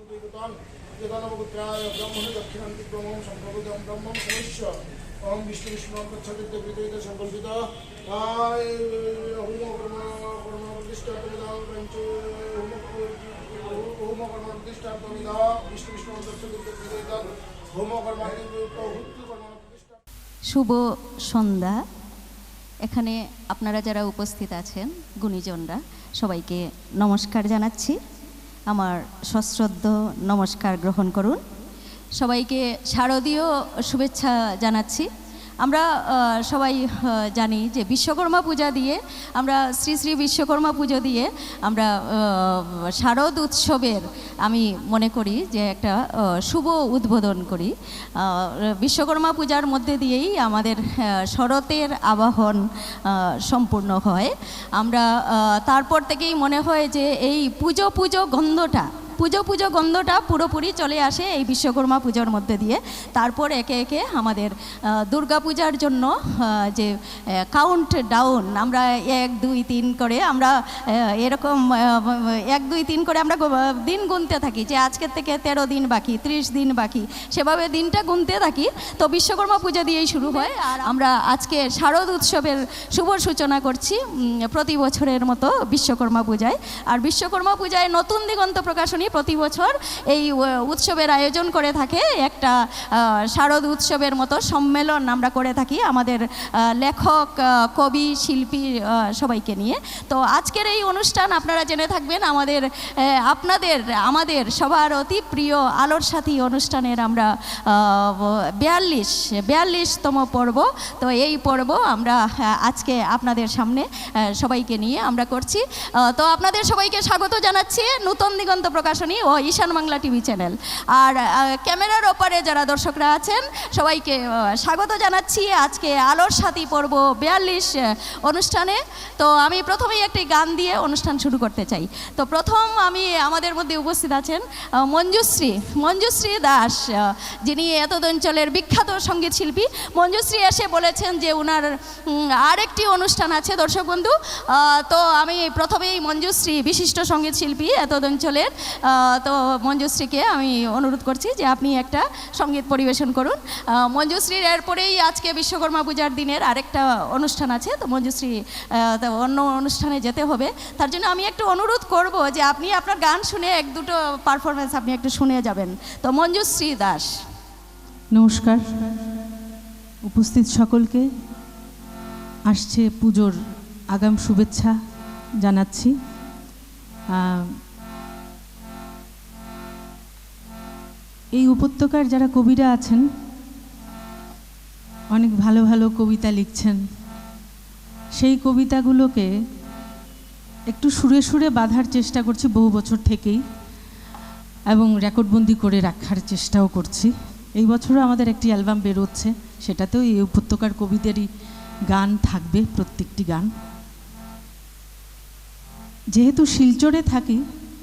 यदानवपुत्राय ब्रह्मणे दक्षिणान्ति ब्रह्मं सम्प्रभुतं ब्रह्मं समिष्य ओम विष्णु विष्णु प्रच्छदित विदित संकल्पित आय होम कर्म प्रतिष्ठा प्रदान पंच होम कर्म प्रतिष्ठा प्रदान विष्णु विष्णु प्रच्छदित विदित होम कर्म प्रतिष्ठा। শুভ সন্ধ্যা। এখানে আপনারা যারা উপস্থিত আছেন গুণীজনরা সবাইকে নমস্কার জানাচ্ছি। আমার সশ্রদ্ধ নমস্কার গ্রহণ করুন। সবাইকে শারদীয় শুভেচ্ছা জানাচ্ছি। আমরা সবাই জানি যে বিশ্বকর্মা পূজা দিয়ে আমরা শ্রী শ্রী বিশ্বকর্মা পুজো দিয়ে আমরা শারদ উৎসবের আমি মনে করি যে একটা শুভ উদ্বোধন করি। বিশ্বকর্মা পূজার মধ্যে দিয়েই আমাদের শরতের আবাহন সম্পূর্ণ হয়। আমরা তারপর থেকেই মনে হয় যে এই পুজো গন্ধটা পুরোপুরি চলে আসে এই বিশ্বকর্মা পূজার মধ্যে দিয়ে। তারপর একে একে আমাদের দুর্গা পূজার জন্য যে কাউন্ট ডাউন আমরা 1 2 3 করে আমরা এরকম 1 2 3 করে আমরা দিন গুনতে থাকি যে আজকের থেকে 13 দিন বাকি, 30 দিন বাকি, সেভাবে দিনটা গুনতে থাকি। তো বিশ্বকর্মা পূজা দিয়েই শুরু হয়। আর আমরা আজকে শারদ উৎসবের শুভ সূচনা করছি প্রতি বছরের মতো বিশ্বকর্মা পূজায়। আর বিশ্বকর্মা পূজায় নতুন দিগন্ত প্রকাশনী প্রতি বছর এই উৎসবের আয়োজন করে থাকে একটা শারদ উৎসবের মতো সম্মেলন আমরা করে থাকি আমাদের লেখক, কবি, শিল্পী সবাইকে নিয়ে। তো আজকের এই অনুষ্ঠান আপনারা জেনে থাকবেন আমাদের সবার অতি প্রিয় আলোর সাথী অনুষ্ঠানের আমরা 42তম পর্ব। তো এই পর্ব আমরা আজকে আপনাদের সামনে সবাইকে নিয়ে আমরা করছি। তো আপনাদের সবাইকে স্বাগত জানাচ্ছি নতুন দিগন্ত প্রকাশনী ও ঈশান বাংলা টিভি চ্যানেল। আর ক্যামেরার ওপারে যারা দর্শকরা আছেন সবাইকে স্বাগত জানাচ্ছি আজকে আলোর সাথী পর্ব 42 অনুষ্ঠানে। তো আমি প্রথমেই একটি গান দিয়ে অনুষ্ঠান শুরু করতে চাই। তো প্রথম আমাদের মধ্যে উপস্থিত আছেন মঞ্জুশ্রী দাস, যিনি এতদ অঞ্চলের বিখ্যাত সঙ্গীত শিল্পী। মঞ্জুশ্রী এসে বলেছেন যে ওনার আরেকটি অনুষ্ঠান আছে দর্শক বন্ধু। তো আমি প্রথমেই মঞ্জুশ্রী বিশিষ্ট সঙ্গীত শিল্পী এতদ অঞ্চলের, তো মঞ্জুশ্রীকে আমি অনুরোধ করছি যে আপনি একটা সঙ্গীত পরিবেশন করুন। মঞ্জুশ্রীর এরপরেই আজকে বিশ্বকর্মা পূজার দিনের আরেকটা অনুষ্ঠান আছে। তো মঞ্জুশ্রী অন্য অনুষ্ঠানে যেতে হবে, তার জন্য আমি একটু অনুরোধ করব যে আপনি আপনার গান শুনে 1-2টো পারফরমেন্স আপনি একটু শুনে যাবেন। তো মঞ্জুশ্রী দাস। নমস্কার উপস্থিত সকলকে, আসছে পুজোর আগাম শুভেচ্ছা জানাচ্ছি। এই উপত্যকার যারা কবিরা আছেন অনেক ভালো ভালো কবিতা লিখছেন। সেই কবিতাগুলোকে একটু সুরে সুরে বাঁধার চেষ্টা করছি বহু বছর থেকেই, এবং রেকর্ডবন্দি করে রাখার চেষ্টাও করছি। এই বছরও আমাদের একটি অ্যালবাম বেরোচ্ছে, সেটাতেও এই উপত্যকার কবিদেরই গান থাকবে, প্রত্যেকটি গান। যেহেতু শিলচরে থাকি,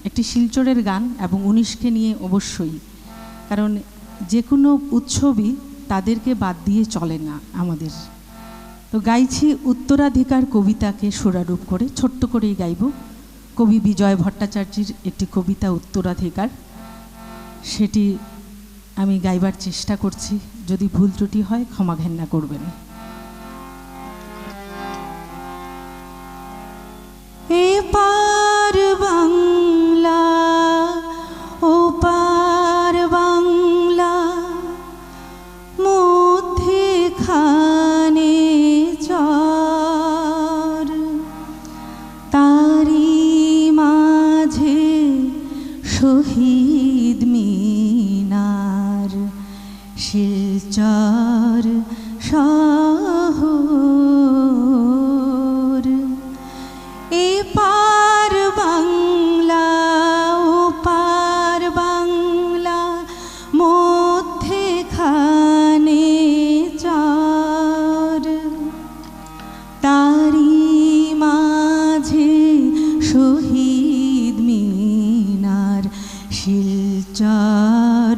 একটি শিলচরের গান এবং 19কে নিয়ে অবশ্যই, কারণ যে কোনো উৎসবই তাদেরকে বাদ দিয়ে চলে না আমাদের। তো গাইছি উত্তরাধিকার কবিতাকে সুরারূপ করে, ছোট্ট করেই গাইব। কবি বিজয় ভট্টাচার্যের একটি কবিতা উত্তরাধিকার, সেটি আমি গাইবার চেষ্টা করছি। যদি ভুল ত্রুটি হয় ক্ষমা ঘেন্না করবেন। এপার বাংলা ওপার বাংলা মধ্যেখানে চর, তারি মাঝে শহীদ মিনার, শিলচর শহর। এপার বাংলা ওপার বাংলা মধ্যেখানে চর, তারি মাঝে শহীদ মিনার, শিলচর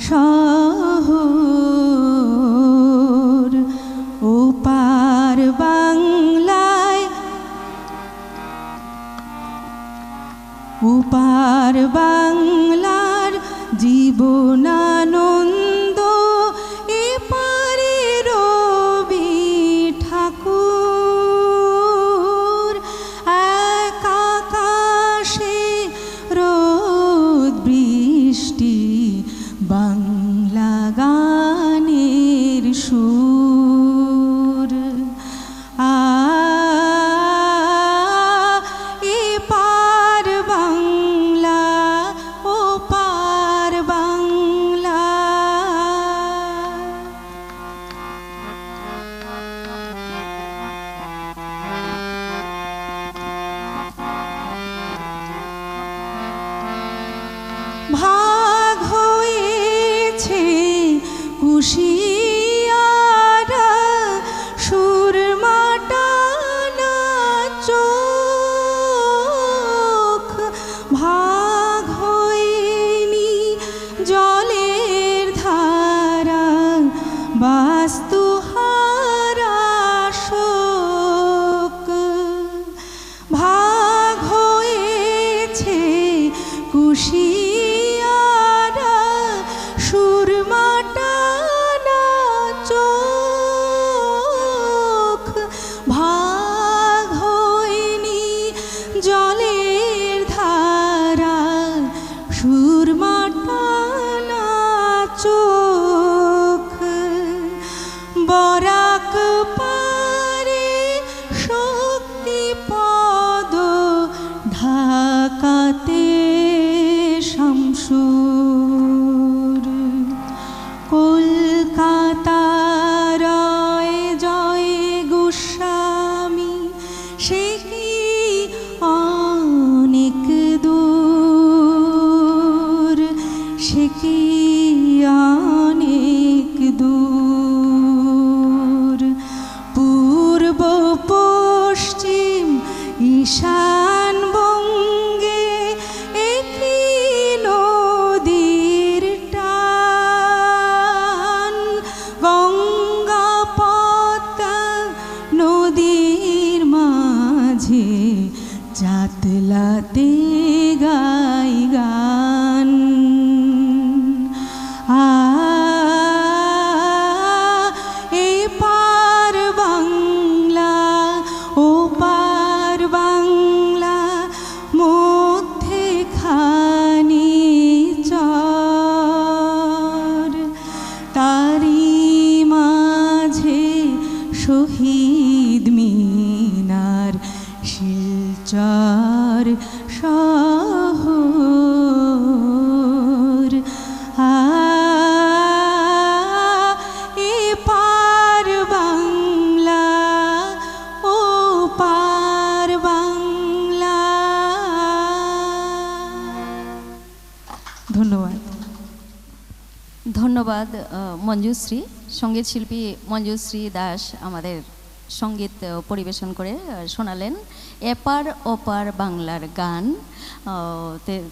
শহর। কুশিয়ারা সুরমাটানা চোখ ভাগ হয়নি জলের ধারা বাস্তুহারা শোক ভাগ হয়েছে কুশিয়ারা সুরমাটানা চোখ ভাগ হয়নি জলের ধারা সুরমাটানা চোখ বরাক পারে শক্তি পদ ঢাকাতে শামসুর কলকাতার জয় গোস্বামী সে কি অনেক দূর সে কি অনেক দূর পূর্ব পশ্চিম ঈশান বঙ্গে একই নদীর টান গঙ্গা পদ্মা নদীর মাঝে জাতলাতে গাই গান এ পার বাংলা ও পার বাংলা মধ্যে খানি চর তারি মাঝে শহীদ মিনার শিলচর শহর এ পার বাংলা ও পার বাংলা। ধন্যবাদ। ধন্যবাদ মঞ্জুশ্রী। সঙ্গীত শিল্পী মঞ্জুশ্রী দাস আমাদের সঙ্গীত পরিবেশন করে শোনালেন এপার ওপার বাংলার গান।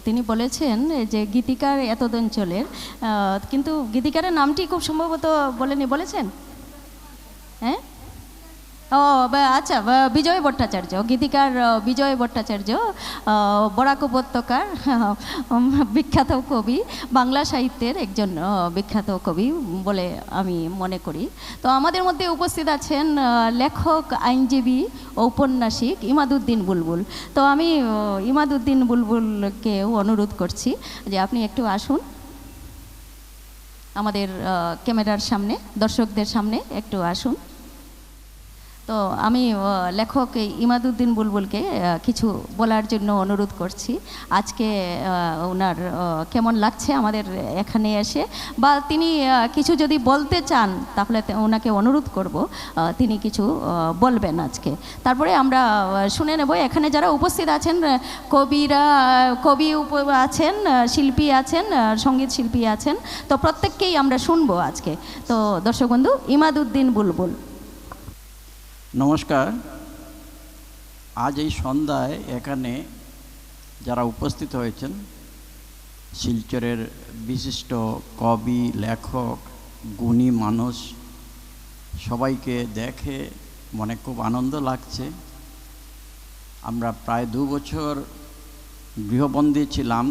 তিনি বলেছেন যে গীতিকার এতদ অঞ্চলের, কিন্তু গীতিকারের নামটি খুব সম্ভবত বলেছেন, হ্যাঁ? ও আচ্ছা, বিজয় ভট্টাচার্য, গীতিকার বিজয় ভট্টাচার্য বরাক উপত্যকার বিখ্যাত কবি, বাংলা সাহিত্যের একজন বিখ্যাত কবি বলে আমি মনে করি। তো আমাদের মধ্যে উপস্থিত আছেন লেখক, আইনজীবী, ঔপন্যাসিক ইমাদুদ্দিন বুলবুল। তো আমি ইমাদুদ্দিন বুলবুলকেও অনুরোধ করছি যে আপনি একটু আসুন আমাদের ক্যামেরার সামনে, দর্শকদের সামনে একটু আসুন। তো আমি লেখক ইমাদুদ্দিন বুলবুলকে কিছু বলার জন্য অনুরোধ করছি। আজকে ওনার কেমন লাগছে আমাদের এখানে এসে, বা তিনি কিছু যদি বলতে চান তাহলে ওনাকে অনুরোধ করব তিনি কিছু বলবেন আজকে। তারপরে আমরা শুনে নেব এখানে যারা উপস্থিত আছেন, কবি আছেন, শিল্পী আছেন, সঙ্গীত শিল্পী আছেন, তো প্রত্যেককেই আমরা শুনবো আজকে। তো দর্শক বন্ধু, ইমাদুদ্দিন বুলবুল। নমস্কার। আজ এই সন্ধ্যায় এখানে যারা উপস্থিত হয়েছেন, শিলচরের বিশিষ্ট কবি, লেখক, গুণী মানুষ, সবাইকে দেখে মনে খুব আনন্দ লাগছে। আমরা প্রায় 2 বছর গৃহবন্দী ছিলাম,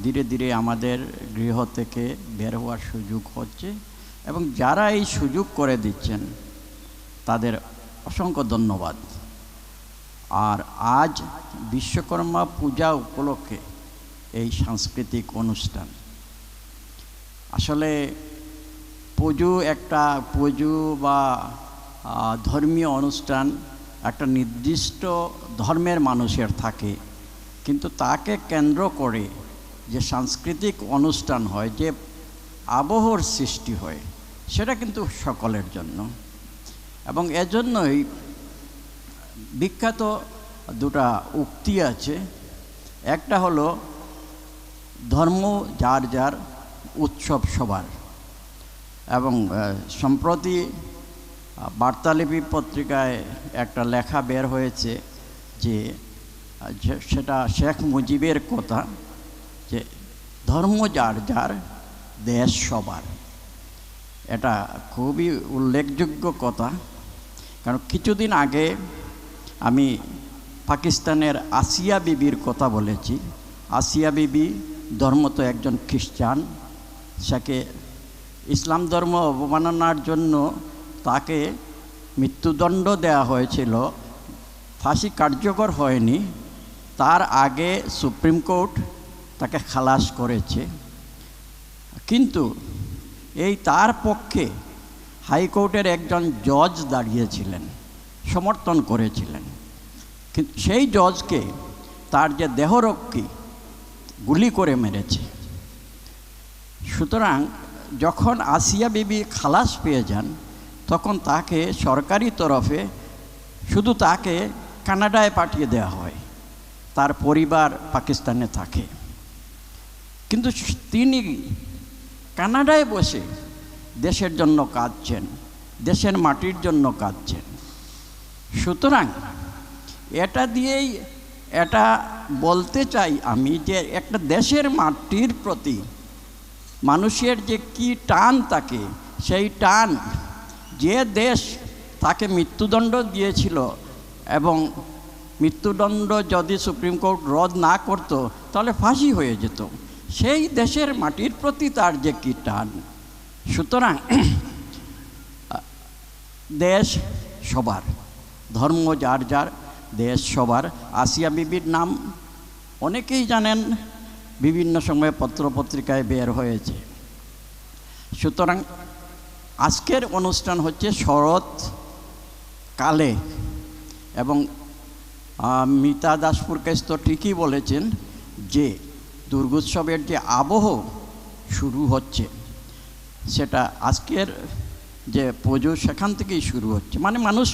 ধীরে ধীরে আমাদের গৃহ থেকে বের হওয়ার সুযোগ হচ্ছে, এবং যারা এই সুযোগ করে দিচ্ছেন তাদের অসংখ্য ধন্যবাদ। আর আজ বিশ্বকর্মা পূজা উপলক্ষে এই সাংস্কৃতিক অনুষ্ঠান, আসলে পুজো বা ধর্মীয় অনুষ্ঠান একটা নির্দিষ্ট ধর্মের মানুষের থাকে, কিন্তু তাকে কেন্দ্র করে যে সাংস্কৃতিক অনুষ্ঠান হয়, যে আবহর সৃষ্টি হয়, সেটা কিন্তু সকলের জন্য। এবং এজন্যই বিখ্যাত 2টা উক্তি আছে। একটা হলো ধর্ম যার যার, উৎসব সবার। এবং সম্প্রতি বার্তালিপি পত্রিকায় একটা লেখা বের হয়েছে যে সেটা শেখ মুজিবের কথা, যে ধর্ম যার যার, দেশ সবার। এটা খুবই উল্লেখযোগ্য কথা, কারণ কিছুদিন আগে আমি পাকিস্তানের আসিয়া বিবির কথা বলেছি। আসিয়া বিবি ধর্মত একজন খ্রিস্টান, তাকে ইসলাম ধর্ম অবমাননার জন্য তাকে মৃত্যুদণ্ড দেওয়া হয়েছিল, ফাঁসি কার্যকর হয়নি। তার আগে সুপ্রিম কোর্ট তাকে খালাস করেছে, কিন্তু এই তার পক্ষে হাইকোর্টের একজন জজ দাঁড়িয়েছিলেন, সমর্থন করেছিলেন। কিন্তু সেই জজকে তার যে দেহরক্ষী গুলি করে মেরেছে। সুতরাং যখন আসিয়া বিবি খালাস পেয়ে যান, তখন তাকে সরকারি তরফে শুধু তাকে কানাডায় পাঠিয়ে দেওয়া হয়, তার পরিবার পাকিস্তানে থাকে। কিন্তু তিনি কানাডায় বসে দেশের জন্য কাঁদছেন, দেশের মাটির জন্য কাঁদছেন। সুতরাং এটা দিয়েই এটা বলতে চাই আমি, যে একটা দেশের মাটির প্রতি মানুষের যে কি টান থাকে, সেই টান, যে দেশ তাকে মৃত্যুদণ্ড দিয়েছিল এবং মৃত্যুদণ্ড যদি সুপ্রিম কোর্ট রদ না করত তাহলে ফাঁসি হয়ে যেত, সেই দেশের মাটির প্রতি তার যে কি টান। সুতরাং দেশ সবার, ধর্ম যার যার, দেশ সবার। আসিয়া বিবির নাম অনেকেই জানেন, বিভিন্ন সময়ে পত্রপত্রিকায় বের হয়েছে। সুতরাং আজকের অনুষ্ঠান হচ্ছে শরৎকালে, এবং মিতা দাসপুরকেশ তো ঠিকই বলেছেন যে দুর্গোৎসবের যে আবহ শুরু হচ্ছে, সেটা আজকের যে পুজো সেখান থেকেই শুরু হচ্ছে। মানে মানুষ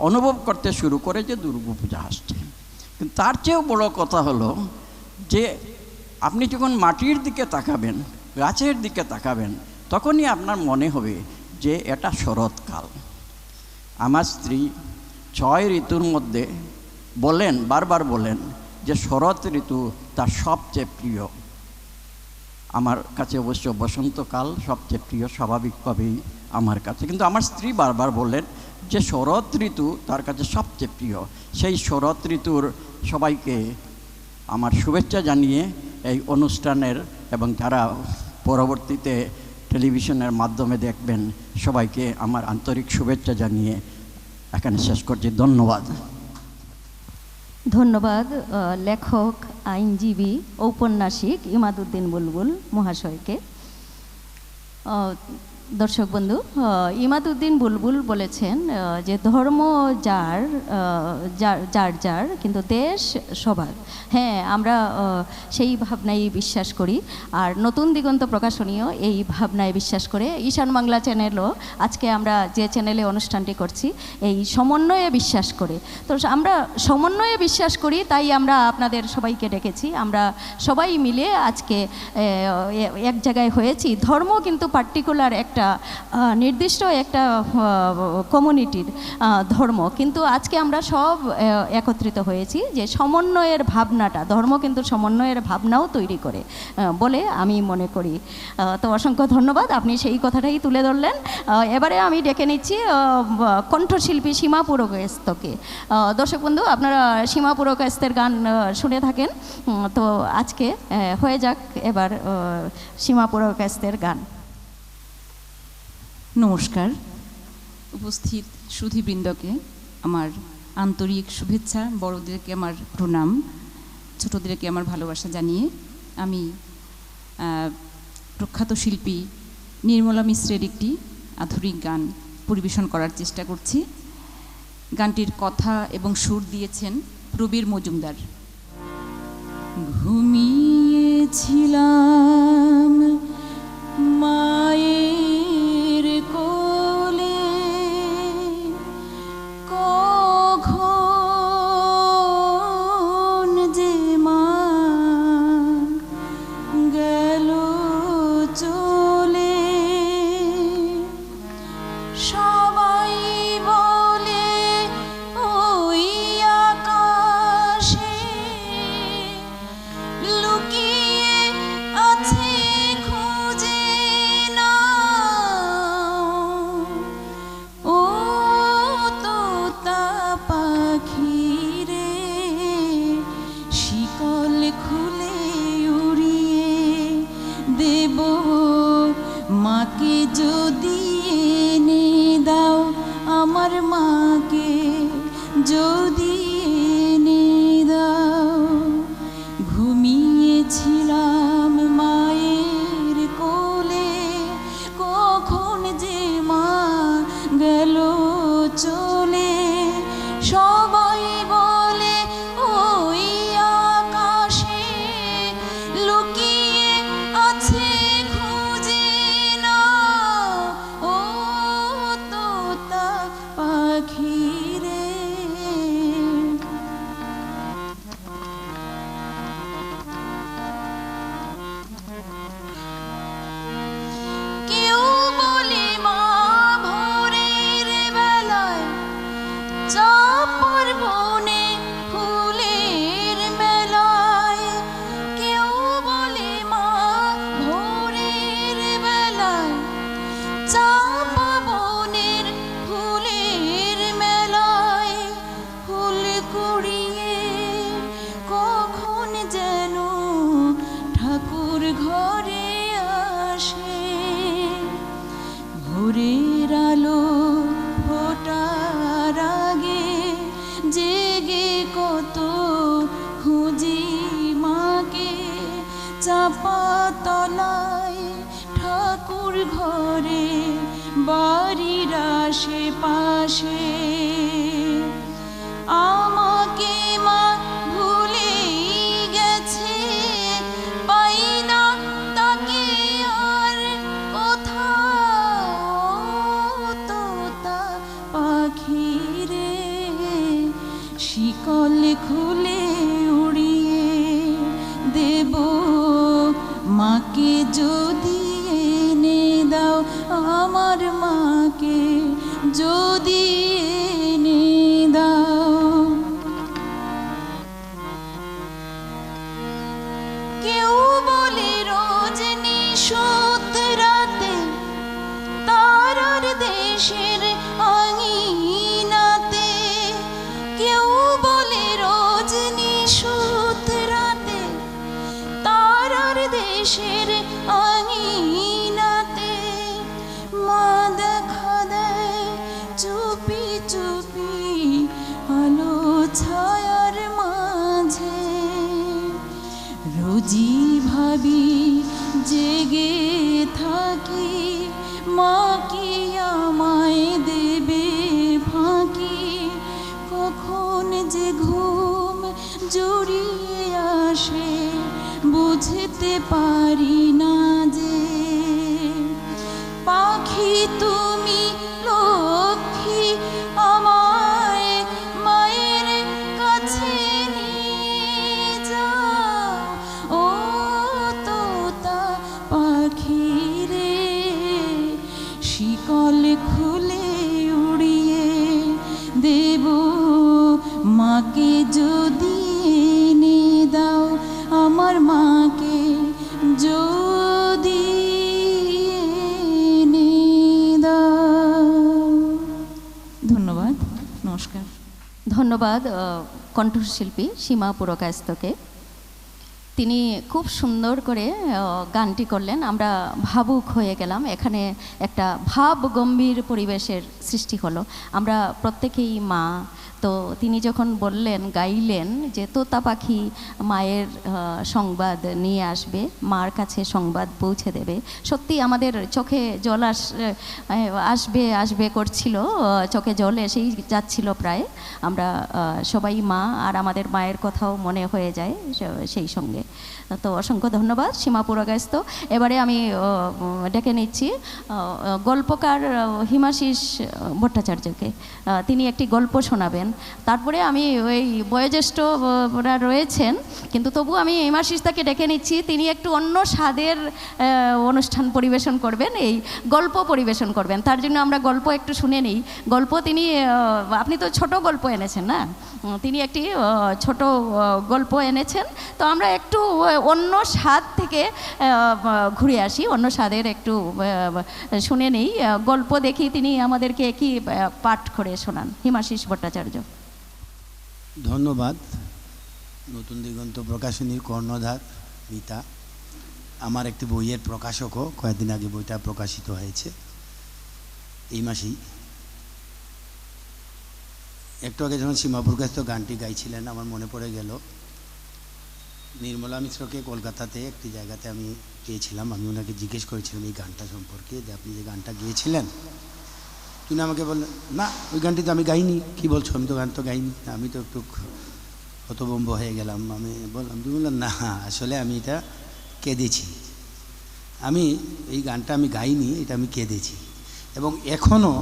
অনুভব করতে শুরু করে যে দুর্গাপূজা আসছে। কিন্তু তার চেয়েও বড় কথা হলো যে আপনি যখন মাটির দিকে তাকাবেন, গাছের দিকে তাকাবেন, তখনই আপনার মনে হবে যে এটা শরৎকাল। আমার স্ত্রী 6 ঋতুর মধ্যে বলেন, বারবার বলেন যে শরৎ ঋতু তার সবচেয়ে প্রিয়। আমার কাছে অবশ্য বসন্তকাল সবচেয়ে প্রিয়, স্বাভাবিকভাবেই আমার কাছে। কিন্তু আমার স্ত্রী বারবার বললেন যে শরৎ ঋতু তার কাছে সবচেয়ে প্রিয়। সেই শরৎ ঋতুর সবাইকে আমার শুভেচ্ছা জানিয়ে এই অনুষ্ঠানের, এবং যারা পরবর্তীতে টেলিভিশনের মাধ্যমে দেখবেন, সবাইকে আমার আন্তরিক শুভেচ্ছা জানিয়ে এখানে শেষ করছি। ধন্যবাদ। ধন্যবাদ লেখক, আইনজীবী, ঔপন্যাসিক ইমাদউদ্দিন বুলবুল মহাশয়কে। দর্শক বন্ধু, ইমাদউদ্দিন বুলবুল বলেছেন যে ধর্ম যার যার যার, কিন্তু দেশ সবার। হ্যাঁ, আমরা সেই ভাবনায় বিশ্বাস করি। আর নতুন দিগন্ত প্রকাশনীয় এই ভাবনায় বিশ্বাস করে ঈশান বাংলা চ্যানেলও আজকে আমরা যে চ্যানেলে অনুষ্ঠানটি করছি, এই সমন্বয়ে বিশ্বাস করে। তো আমরা সমন্বয়ে বিশ্বাস করি, তাই আমরা আপনাদের সবাইকে ডেকেছি। আমরা সবাই মিলে আজকে এক জায়গায় হয়েছি। ধর্ম কিন্তু পার্টিকুলার একটা নির্দিষ্ট একটা কমিউনিটির ধর্ম, কিন্তু আজকে আমরা সব একত্রিত হয়েছি যে সমন্বয়ের ভাবনাটা, ধর্ম কিন্তু সমন্বয়ের ভাবনাও তৈরি করে বলে আমি মনে করি। তো অসংখ্য ধন্যবাদ, আপনি সেই কথাটাই তুলে ধরলেন। এবারে আমি ডেকে নিচ্ছি কণ্ঠশিল্পী সীমা পুরকায়স্থকে। দর্শক বন্ধু, আপনারা সীমা পুরকায়স্থের গান শুনে থাকেন, তো আজকে হয়ে যাক এবার সীমা পুরকায়স্থের গান। নমস্কার। উপস্থিত সুধীবৃন্দকে আমার আন্তরিক শুভেচ্ছা, বড়দেরকে আমার প্রণাম, ছোটদেরকে আমার ভালোবাসা জানিয়ে আমি প্রখ্যাত শিল্পী নির্মলা মিশ্রের একটি আধুনিক গান পরিবেশন করার চেষ্টা করছি। গানটির কথা এবং সুর দিয়েছেন প্রবীর মজুমদার। ঘুমিয়েছিলাম মায়ের কোলে, কখন যে মা গেল চলে, সবাই বলে ওই আকাশে লুকিয়ে আছে, খুঁজে নাও ও তোতা পাখি রে, শিকল খুলে উড়িয়ে দেব মাকে যদি এনে দাও, আমার মাকে যদি এনে দাও। ঘুমিয়েছিলাম মায়ের কোলে, কখন যে মা গেল চলে। সবাই বলে ওই আকাশে লুকিয়ে আছে, খুঁজে নাও ও তোতা পাখি রে। কেউ বলে মা ভোরের বেলায় চাপার বনে ফুলের মেলায়, কেউ বলে মা ভোরের বেলায় চাপা বনের ফুলের মেলায়, ফুল কুড়িয়ে কখন যেন ঠাকুর ঘরে আসে। ভোরের আলো ফোটার আগে জেগে কত খুঁজি মাকে, চাপা তলায় ঠাকুর ঘরে বাড়ির আশেপাশে। আমাকে মা ভুলেই গেছে, পাই না তাকে আর কোথাও। তোতা পাখি রে, শিকল খুলে উড়িয়ে দেব মাকে যদি এনে দাও, আমার মাকে যদি এনে দাও। কেউ বলে রজনী সূত রাতে তারার দেশের আঙিনাতে, কেউ বলে রজনী সূত রাতে তারার দেশের আঙিনাতে। মা দেখা দেয় চুপি চুপি আলো ছায়ার মাঝে। রোজি ভাবি জেগে থাকি, মা কি আমায় দেবে ফাঁকি। কখন যে ঘুম জড়িয়ে আসে বুঝতে পারি না যে। পাখি তুমি লক্ষ্মী, আমায় মায়ের কাছে নিয়ে যাও ও তোতা পাখি রে, শিকল খুলে উড়িয়ে দেব মাকে যদি এনে দাও, আমার মাকে যদি এনে দাও। ধন্যবাদ, নমস্কার। ধন্যবাদ কণ্ঠশিল্পী সীমা পুরকায়স্থকে। তিনি খুব সুন্দর করে গানটি করলেন, আমরা ভাবুক হয়ে গেলাম। এখানে একটা ভাব গম্ভীর পরিবেশের সৃষ্টি হলো। আমরা প্রত্যেকেই মা, তো তিনি যখন বললেন, গাইলেন যে তোতা পাখি মায়ের সংবাদ নিয়ে আসবে, মার কাছে সংবাদ পৌঁছে দেবে, সত্যি আমাদের চোখে জল আসবে আসবে করছিল, চোখে জল এসেই যাচ্ছিল প্রায়। আমরা সবাই মা, আর আমাদের মায়ের কথাও মনে হয়ে যায় সেই সঙ্গে। তো অসংখ্য ধন্যবাদ সীমা পুরকায়স্থ। এবারে আমি ডেকে নিচ্ছি গল্পকার হিমাশিস ভট্টাচার্যকে। তিনি একটি গল্প শোনাবেন। তারপরে আমি ওই বয়োজ্যেষ্ঠরা রয়েছেন, কিন্তু তবু আমি হিমাশিসদাকে ডেকে নিচ্ছি। তিনি একটু অন্য স্বাদের অনুষ্ঠান পরিবেশন করবেন, এই গল্প পরিবেশন করবেন। তার জন্য আমরা গল্প একটু শুনে নিই। গল্প তিনি, আপনি তো ছোট গল্প এনেছেন না, তিনি একটি ছোট গল্প এনেছেন। তো আমরা একটু অন্য স্বাদ থেকে ঘুরে আসি, অন্য স্বাদের একটু শুনে নেই গল্প। দেখি তিনি আমাদেরকে কি পাঠ করে শোনান। হিমাশিস ভট্টাচার্য। ধন্যবাদ। নতুন দিগন্ত প্রকাশনীর কর্ণধার মিতা, আমার একটি বইয়ের প্রকাশকও। কয়েকদিন আগে বইটা প্রকাশিত হয়েছে, এই মাসেই। একটু আগে যখন সীমা পুরকায়স্থ গানটি গাইছিলেন, আমার মনে পড়ে গেল নির্মলা মিশ্রকে কলকাতাতে একটি জায়গাতে আমি গিয়েছিলাম। আমি ওনাকে জিজ্ঞেস করেছিলাম এই গানটা সম্পর্কে, যে আপনি যে গানটা গিয়েছিলেন। তিনি আমাকে বললেন, না ওই গানটি তো আমি গাইনি। কী বলছো, আমি তো গান তো গাইনি। আমি তো একটু হতভম্ব হয়ে গেলাম। আমি বললাম, তুমি বললাম, না আসলে আমি এটা কেঁদেছি। আমি এই গানটা আমি গাইনি, এটা আমি কেঁদেছি। এবং এখনও,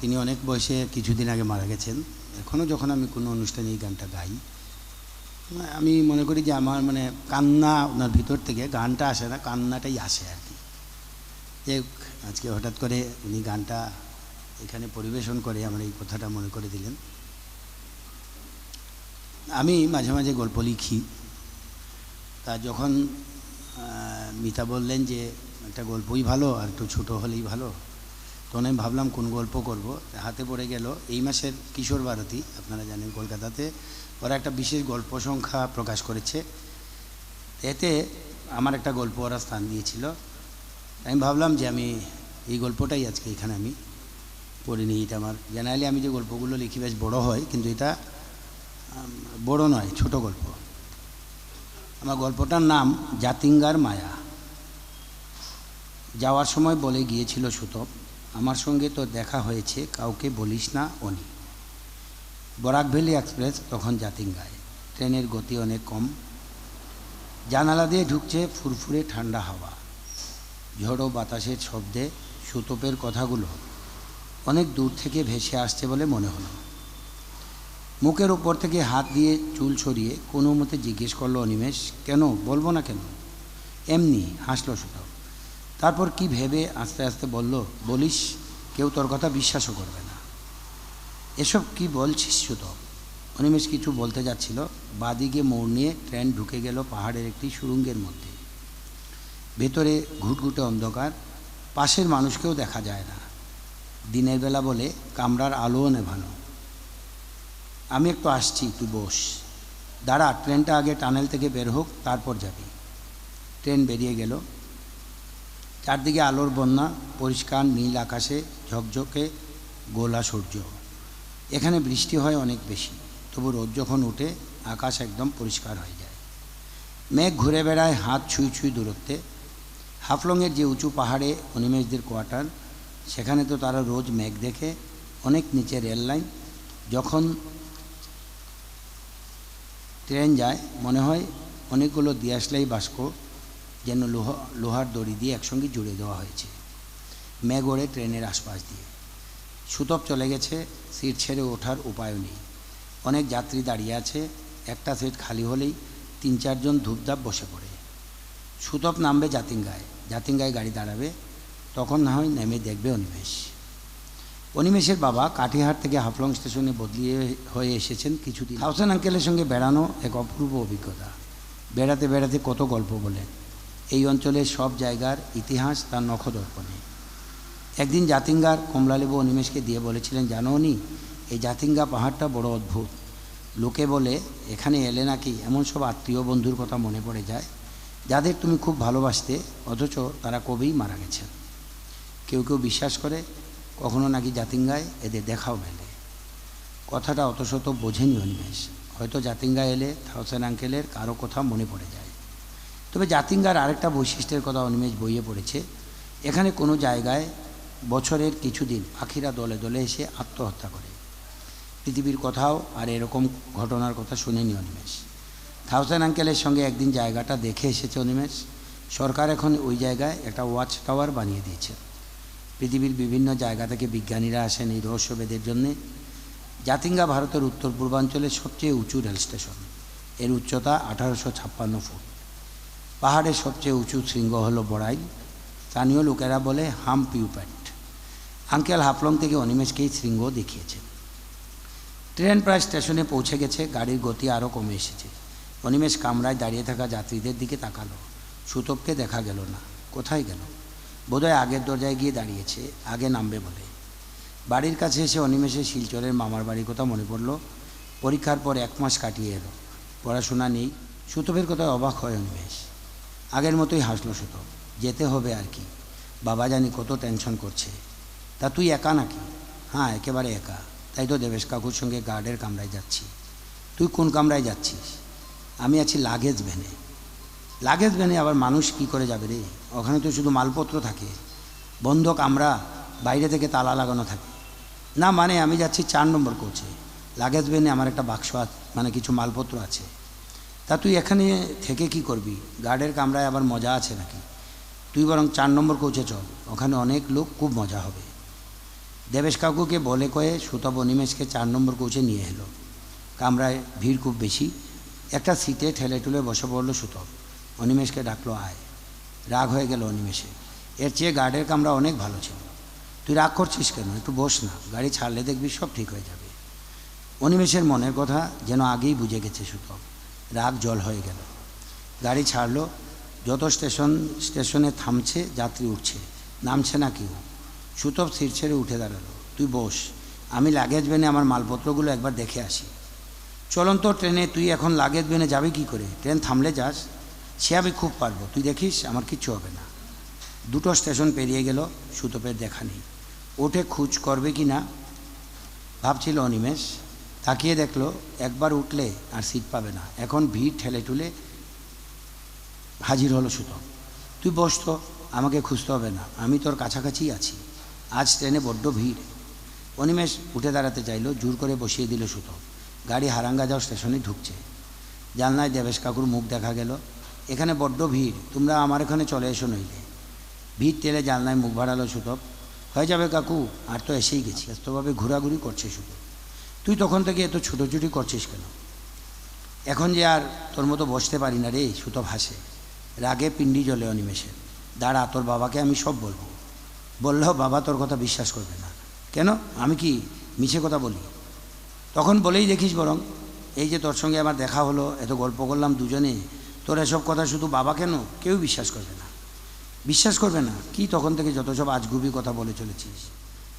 তিনি অনেক বয়সে কিছুদিন আগে মারা গেছেন, এখনও যখন আমি কোনো অনুষ্ঠানে এই গানটা গাই, আমি মনে করি যে আমার মানে কান্না ওনার ভিতর থেকে, গানটা আসে না, কান্নাটাই আসে আর কি। যে আজকে হঠাৎ করে উনি গানটা এখানে পরিবেশন করে আমার এই কথাটা মনে করে দিলেন। আমি মাঝে মাঝে গল্প লিখি। তা যখন মিতা বললেন যে একটা গল্পই ভালো, আর একটু ছোটো হলেই ভালো, তখন আমি ভাবলাম কোন গল্প করব। হাতে পড়ে গেল এই মাসের কিশোর ভারতী, আপনারা জানেন কলকাতাতে ওরা একটা বিশেষ গল্প সংখ্যা প্রকাশ করেছে। এতে আমার একটা গল্প ওরা স্থান দিয়েছিল। আমি ভাবলাম যে আমি এই গল্পটাই আজকে এখানে আমি পড়ে নিই। এটা আমার জেনারেলি আমি যে গল্পগুলো লিখি বেশ বড় হয়, কিন্তু এটা বড় নয়, ছোট গল্প। আমার গল্পটার নাম জাতিঙ্গার মায়া। যাওয়ার সময় বলে গিয়েছিল সুতপ, আমার সঙ্গে তো দেখা হয়েছে, কাউকে বলিস না অনি। বরাক ভ্যালি এক্সপ্রেস তখন জাতিঙ্গায়। ট্রেনের গতি অনেক কম, জানালা দিয়ে ঢুকছে ফুরফুরে ঠান্ডা হাওয়া। ঝড়ো বাতাসের শব্দে সুতপের কথাগুলো অনেক দূর থেকে ভেসে আসছে বলে মনে হলো। মুখের উপর থেকে হাত দিয়ে চুল সরিয়ে কোনো মতে জিজ্ঞেস করলো অনিমেষ, কেন বলবো না কেন? এমনি হাসলো সুতপ। তারপর কি ভেবে আস্তে আস্তে বলল, বলিস, কেউ তোর কথা বিশ্বাসও করবে না। এসব কি বলছিস সুতপ? অনিমেষ কিছু বলতে যাচ্ছিল, বাদিকে মোড় নিয়ে ট্রেন ঢুকে গেল পাহাড়ের একটি সুড়ঙ্গের মধ্যে। ভেতরে ঘুটঘুটে অন্ধকার, পাশের মানুষকেও দেখা যায় না। দিনের বেলা বলে কামরার আলোও নেভানো। আমি একটু আসছি, তুই বস। দাঁড়া, ট্রেনটা আগে টানেল থেকে বের হোক, তারপর যাবি। ট্রেন বেরিয়ে গেল। চারদিকে আলোর বন্যা, পরিষ্কার নীল আকাশে ঝকঝকে গোলা সূর্য। এখানে বৃষ্টি হয় অনেক বেশি, তবু রোদ যখন উঠে আকাশ একদম পরিষ্কার হয়ে যায়। মেঘ ঘুরে বেড়ায় হাত ছুঁই ছুঁই দূরত্বে। হাফলংয়ের যে উঁচু পাহাড়ে অনিমেষদের কোয়ার্টার, সেখানে তো তারা রোজ মেঘ দেখে। অনেক নিচে রেল লাইন। যখন ট্রেন যায় মনে হয় অনেকগুলো দিয়াশলাই বাস্ক যেন লোহার দড়ি দিয়ে একসঙ্গে জুড়ে দেওয়া হয়েছে। মেঘ ওড়ে ট্রেনের আশপাশ দিয়ে। সুতপ চলে গেছে, সিট ছেড়ে ওঠার উপায়ও নেই। অনেক যাত্রী দাঁড়িয়ে আছে, একটা সিট খালি হলেই 3-4 জন ধূপধাপ বসে পড়ে। সুতপ নামবে জাতিঙ্গায়, জাতিঙ্গায় গাড়ি দাঁড়াবে, তখন না হয় নেমে দেখবে অনিমেষ। অনিমেষের বাবা কাঠিহাট থেকে হাফলং স্টেশনে বদলি হয়ে এসেছেন কিছুদিন। হাউসেন আঙ্কেলের সঙ্গে বেড়ানো এক অপূর্ব অভিজ্ঞতা। বেড়াতে বেড়াতে কত গল্প বলে। এই অঞ্চলের সব জায়গার ইতিহাস তার নখদর্পণে। একদিন জাতিঙ্গার কমলালেবু অনিমেষকে দিয়ে বলেছিলেন, জানো নি, এই জাতিঙ্গা পাহাড়টা বড় অদ্ভুত। লোকে বলে এখানে এলে নাকি এমন সব আত্মীয় বন্ধুর কথা মনে পড়ে যায় যাদের তুমি খুব ভালোবাসতে, অথচ তারা কবেই মারা গেছেন। কেউ কেউ বিশ্বাস করে কখনো নাকি জাতিঙ্গায় এদের দেখাও মেলে। কথাটা অত শত বোঝেনি অনিমেষ। হয়তো জাতিঙ্গায় এলে হাউসেন আঙ্কেলের কারো কথা মনে পড়ে যায়। তবে জাতিঙ্গার আরেকটা বৈশিষ্ট্যের কথা অনিমেষ বইয়ে পড়েছে। এখানে কোনো জায়গায় বছরের কিছুদিন পাখিরা দলে দলে এসে আত্মহত্যা করে। পৃথিবীর কোথাও আর এরকম ঘটনার কথা শুনেনি অনিমেষ। থাউজেন্ড আঙ্কেলের সঙ্গে একদিন জায়গাটা দেখে এসেছে অনিমেষ। সরকার এখন ওই জায়গায় একটা ওয়াচ টাওয়ার বানিয়ে দিয়েছে। পৃথিবীর বিভিন্ন জায়গা থেকে বিজ্ঞানীরা আসেন এই রহস্যভেদের জন্যে। জাতিঙ্গা ভারতের উত্তর পূর্বাঞ্চলের সবচেয়ে উঁচু রেল স্টেশন। এর উচ্চতা 1856 ফুট। পাহাড়ের সবচেয়ে উঁচু শৃঙ্গ হলো বড়াইল। স্থানীয় লোকেরা বলে হামপিউপ্যাট। আঙ্কেল হাফলং থেকে অনিমেষকেই শৃঙ্গ দেখিয়েছে। ট্রেন প্রায় স্টেশনে পৌঁছে গেছে। গাড়ির গতি আরও কমে এসেছে। অনিমেষ কামরায় দাঁড়িয়ে থাকা যাত্রীদের দিকে তাকালো। সুতপকে দেখা গেল না। কোথায় গেল? বোধহয় আগের দরজায় গিয়ে দাঁড়িয়েছে, আগে নামবে বলে। বাড়ির কাছে এসে অনিমেষের শিলচরের মামার বাড়ির কথা মনে পড়ল। পরীক্ষার পর 1 মাস কাটিয়ে এলো, পড়াশোনা নেই। সুতপের কথায় অবাক হয় অনিমেষ। আগের মতোই হাসলো সুতপ। যেতে হবে আর কি, বাবা জানি কত টেনশন করছে। তা তুই একা নাকি? হ্যাঁ, একেবারে একা। তাই তো দেবেশ কাকুর সঙ্গে গার্ডের কামরায় যাচ্ছি। তুই কোন কামরায় যাচ্ছিস? আমি আছি লাগেজ ভ্যানে। লাগেজ ভ্যানে আবার মানুষ কি করে যাবে রে? ওখানে তো শুধু মালপত্র থাকে, বন্ধ কামরা, বাইরে থেকে তালা লাগানো থাকে। না মানে আমি যাচ্ছি 4 নম্বর কোচে। লাগেজ ভ্যানে আমার একটা বাক্স মানে কিছু মালপত্র আছে। তা তুই এখানে থেকে কি করবি? গার্ডের কামরায় আবার মজা আছে নাকি? তুই বরং 4 নম্বর কোচে চল, ওখানে অনেক লোক, খুব মজা হবে। দেবেশ কাকুকে বলে কয়ে সুতপ অনিমেষকে 4 নম্বর কোচে নিয়ে এলো। কামরায় ভিড় খুব বেশি। একটা সিটে ঠেলে টুলে বসে পড়লো সুতপ। অনিমেষকে ডাকলো, আয়। রাগ হয়ে গেল অনিমেষে। এর চেয়ে গার্ডের কামরা অনেক ভালো ছিল। তুই রাগ করছিস কেন? একটু বস না, গাড়ি ছাড়লে দেখবি সব ঠিক হয়ে যাবে। অনিমেষের মনের কথা যেন আগেই বুঝে গেছে সুতপ। রাগ জল হয়ে গেল। গাড়ি ছাড়লো। যত স্টেশনে থামছে যাত্রী উঠছে, নামছে না কেউ। সুতপ সিট ছেড়ে উঠে দাঁড়ালো। তুই বস, আমি লাগেজ ভ্যানে আমার মালপত্রগুলো একবার দেখে আসি। চলন্ত ট্রেনে তুই এখন লাগেজ ভ্যানে যাবি কি করে? ট্রেন থামলে যাস। সে আমি খুব পারবো, তুই দেখিস, আমার কিচ্ছু হবে না। 2টো স্টেশন পেরিয়ে গেল, সুতপের দেখা নেই। ওঠে খোঁজ করবে কি না ভাবছিল অনিমেষ। তাকিয়ে দেখলো একবার উঠলে আর সিট পাবে না। এখন ভিড় ঠেলে টুলে হাজির হলো সুতপ। তুই বস তো, আমাকে খুঁজতে হবে না, আমি তোর কাছাকাছি আছি। আজ ট্রেনে বড্ড ভিড়। অনিমেষ উঠে দাঁড়াতে চাইলো, জোর করে বসিয়ে দিল সুতপ। গাড়ি হারাঙ্গাজাও স্টেশনে ঢুকছে। জানলায় দেবেশ কাকুর মুখ দেখা গেল। এখানে বড্ড ভিড়, তোমরা আমার এখানে চলে এসো নইলে। ভিড় টেলে জানলায় মুখ বাড়ালো সুতপ। হয়ে যাবে কাকু, আর তো এসেই গেছি। ব্যস্তভাবে ঘোরাঘুরি করছে সুতপ। তুই তখন থেকে এত ছুটোছুটি করছিস কেন? এখন যে আর তোর মতো বসতে পারি না রে। সুতপ হাসে। রাগে পিণ্ডি জ্বলে অনিমেষের। দাঁড়া, তোর বাবাকে আমি সব বলবো। বললেও বাবা তোর কথা বিশ্বাস করবে না। কেন? আমি কি মিছে কথা বলি? তখন বলেই দেখিস বরং। এই যে তোর সঙ্গে আমার দেখা হলো, এত গল্প করলাম দুজনে, তোর এসব কথা শুধু বাবা কেন, কেউ বিশ্বাস করবে না। বিশ্বাস করবে না কি? তখন থেকে যত সব আজগুবি কথা বলে চলেছিস।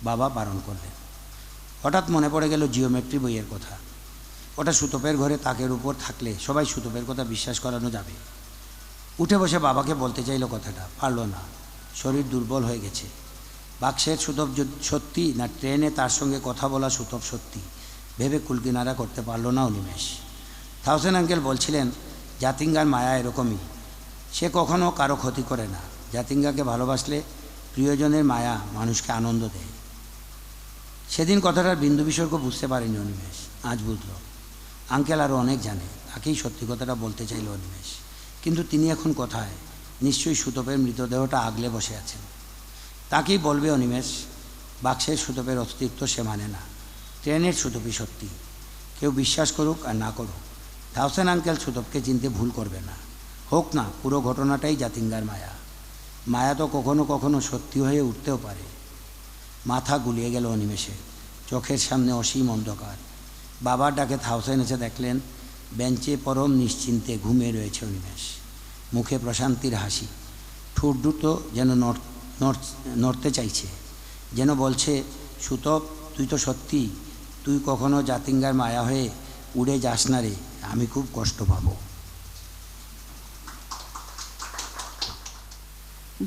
বাবা বারণ করলেন। হঠাৎ মনে পড়ে গেল জিওমেট্রি বইয়ের কথা। ওটা সুতপের ঘরে তাকের উপর থাকলে সবাই সুতপের কথা বিশ্বাস করানো যাবে। উঠে বসে বাবাকে বলতে চাইল কথাটা, পারল না। শরীর দুর্বল হয়ে গেছে। বাক্সের সুতপ সত্যি না ট্রেনে তার সঙ্গে কথা বলা সুতপ সত্যি, ভেবে কুলকিনারা করতে পারল না অনিমেষ। থাউজেন্ড আঙ্কেল বলছিলেন, জাতিঙ্গার মায়া এরকমই, সে কখনো কারো ক্ষতি করে না। জাতিঙ্গাকে ভালোবাসলে প্রিয়জনের মায়া মানুষকে আনন্দ দেয়। সেদিন কথাটার বিন্দু বিসর্গ বুঝতে পারেনি অনিমেষ, আজ বুঝল। আঙ্কেল আরও অনেক জানে, তাকেই সত্যি কথাটা বলতে চাইল অনিমেষ। কিন্তু তিনি এখন কোথায়? নিশ্চয়ই সুতপের মৃতদেহটা আগলে বসে আছেন। তাকেই বলবে অনিমেষ। বাক্সের সুতপের অস্তিত্ব সে মানে না। ট্রেনের সুতপই সত্যি, কেউ বিশ্বাস করুক আর না করুক। থাউজেন্ড আঙ্কেল সুতপকে চিনতে ভুল করবে না। হোক না পুরো ঘটনাটাই জাতিঙ্গার মায়া। মায়া তো কখনো কখনো সত্যি হয়ে উঠতেও পারে। মাথা গুলিয়ে গেল অনিমেষে। চোখের সামনে অসীম অন্ধকার। বাবার ডাকে থাউজেন্ড এসে দেখলেন বেঞ্চে পরম নিশ্চিন্তে ঘুমিয়ে রয়েছে অনিমেষ। মুখে প্রশান্তির হাসি। ঠোঁট দুটো যেন নড়তে চাইছে, যেন বলছে, সুতপ তুই তো সত্যি, তুই কখনো জাতিঙ্গার মায়া হয়ে উড়ে যাস না রে, আমি খুব কষ্ট পাবো।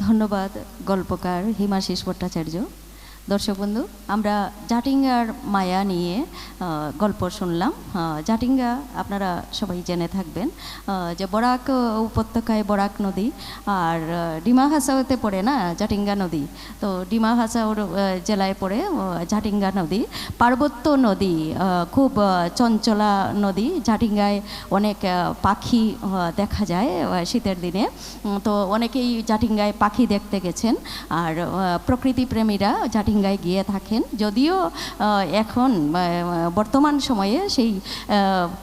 ধন্যবাদ গল্পকার হিমাশিস ভট্টাচার্য। দর্শক বন্ধু, আমরা জাটিঙ্গার মায়া নিয়ে গল্প শুনলাম। জাটিঙ্গা আপনারা সবাই জেনে থাকবেন যে বরাক উপত্যকায় বরাক নদী, আর ডিমা হাসাওতে পড়ে না জাটিঙ্গা নদী। তো ডিমা হাসাওর জেলায় পড়ে জাটিঙ্গা নদী, পার্বত্য নদী, খুব চঞ্চলা নদী। জাটিঙ্গায় অনেক পাখি দেখা যায় শীতের দিনে, তো অনেকেই জাটিঙ্গায় পাখি দেখতে গেছেন। আর প্রকৃতি প্রেমীরা জাটিঙ্গায় গিয়ে থাকেন, যদিও এখন বর্তমান সময়ে সেই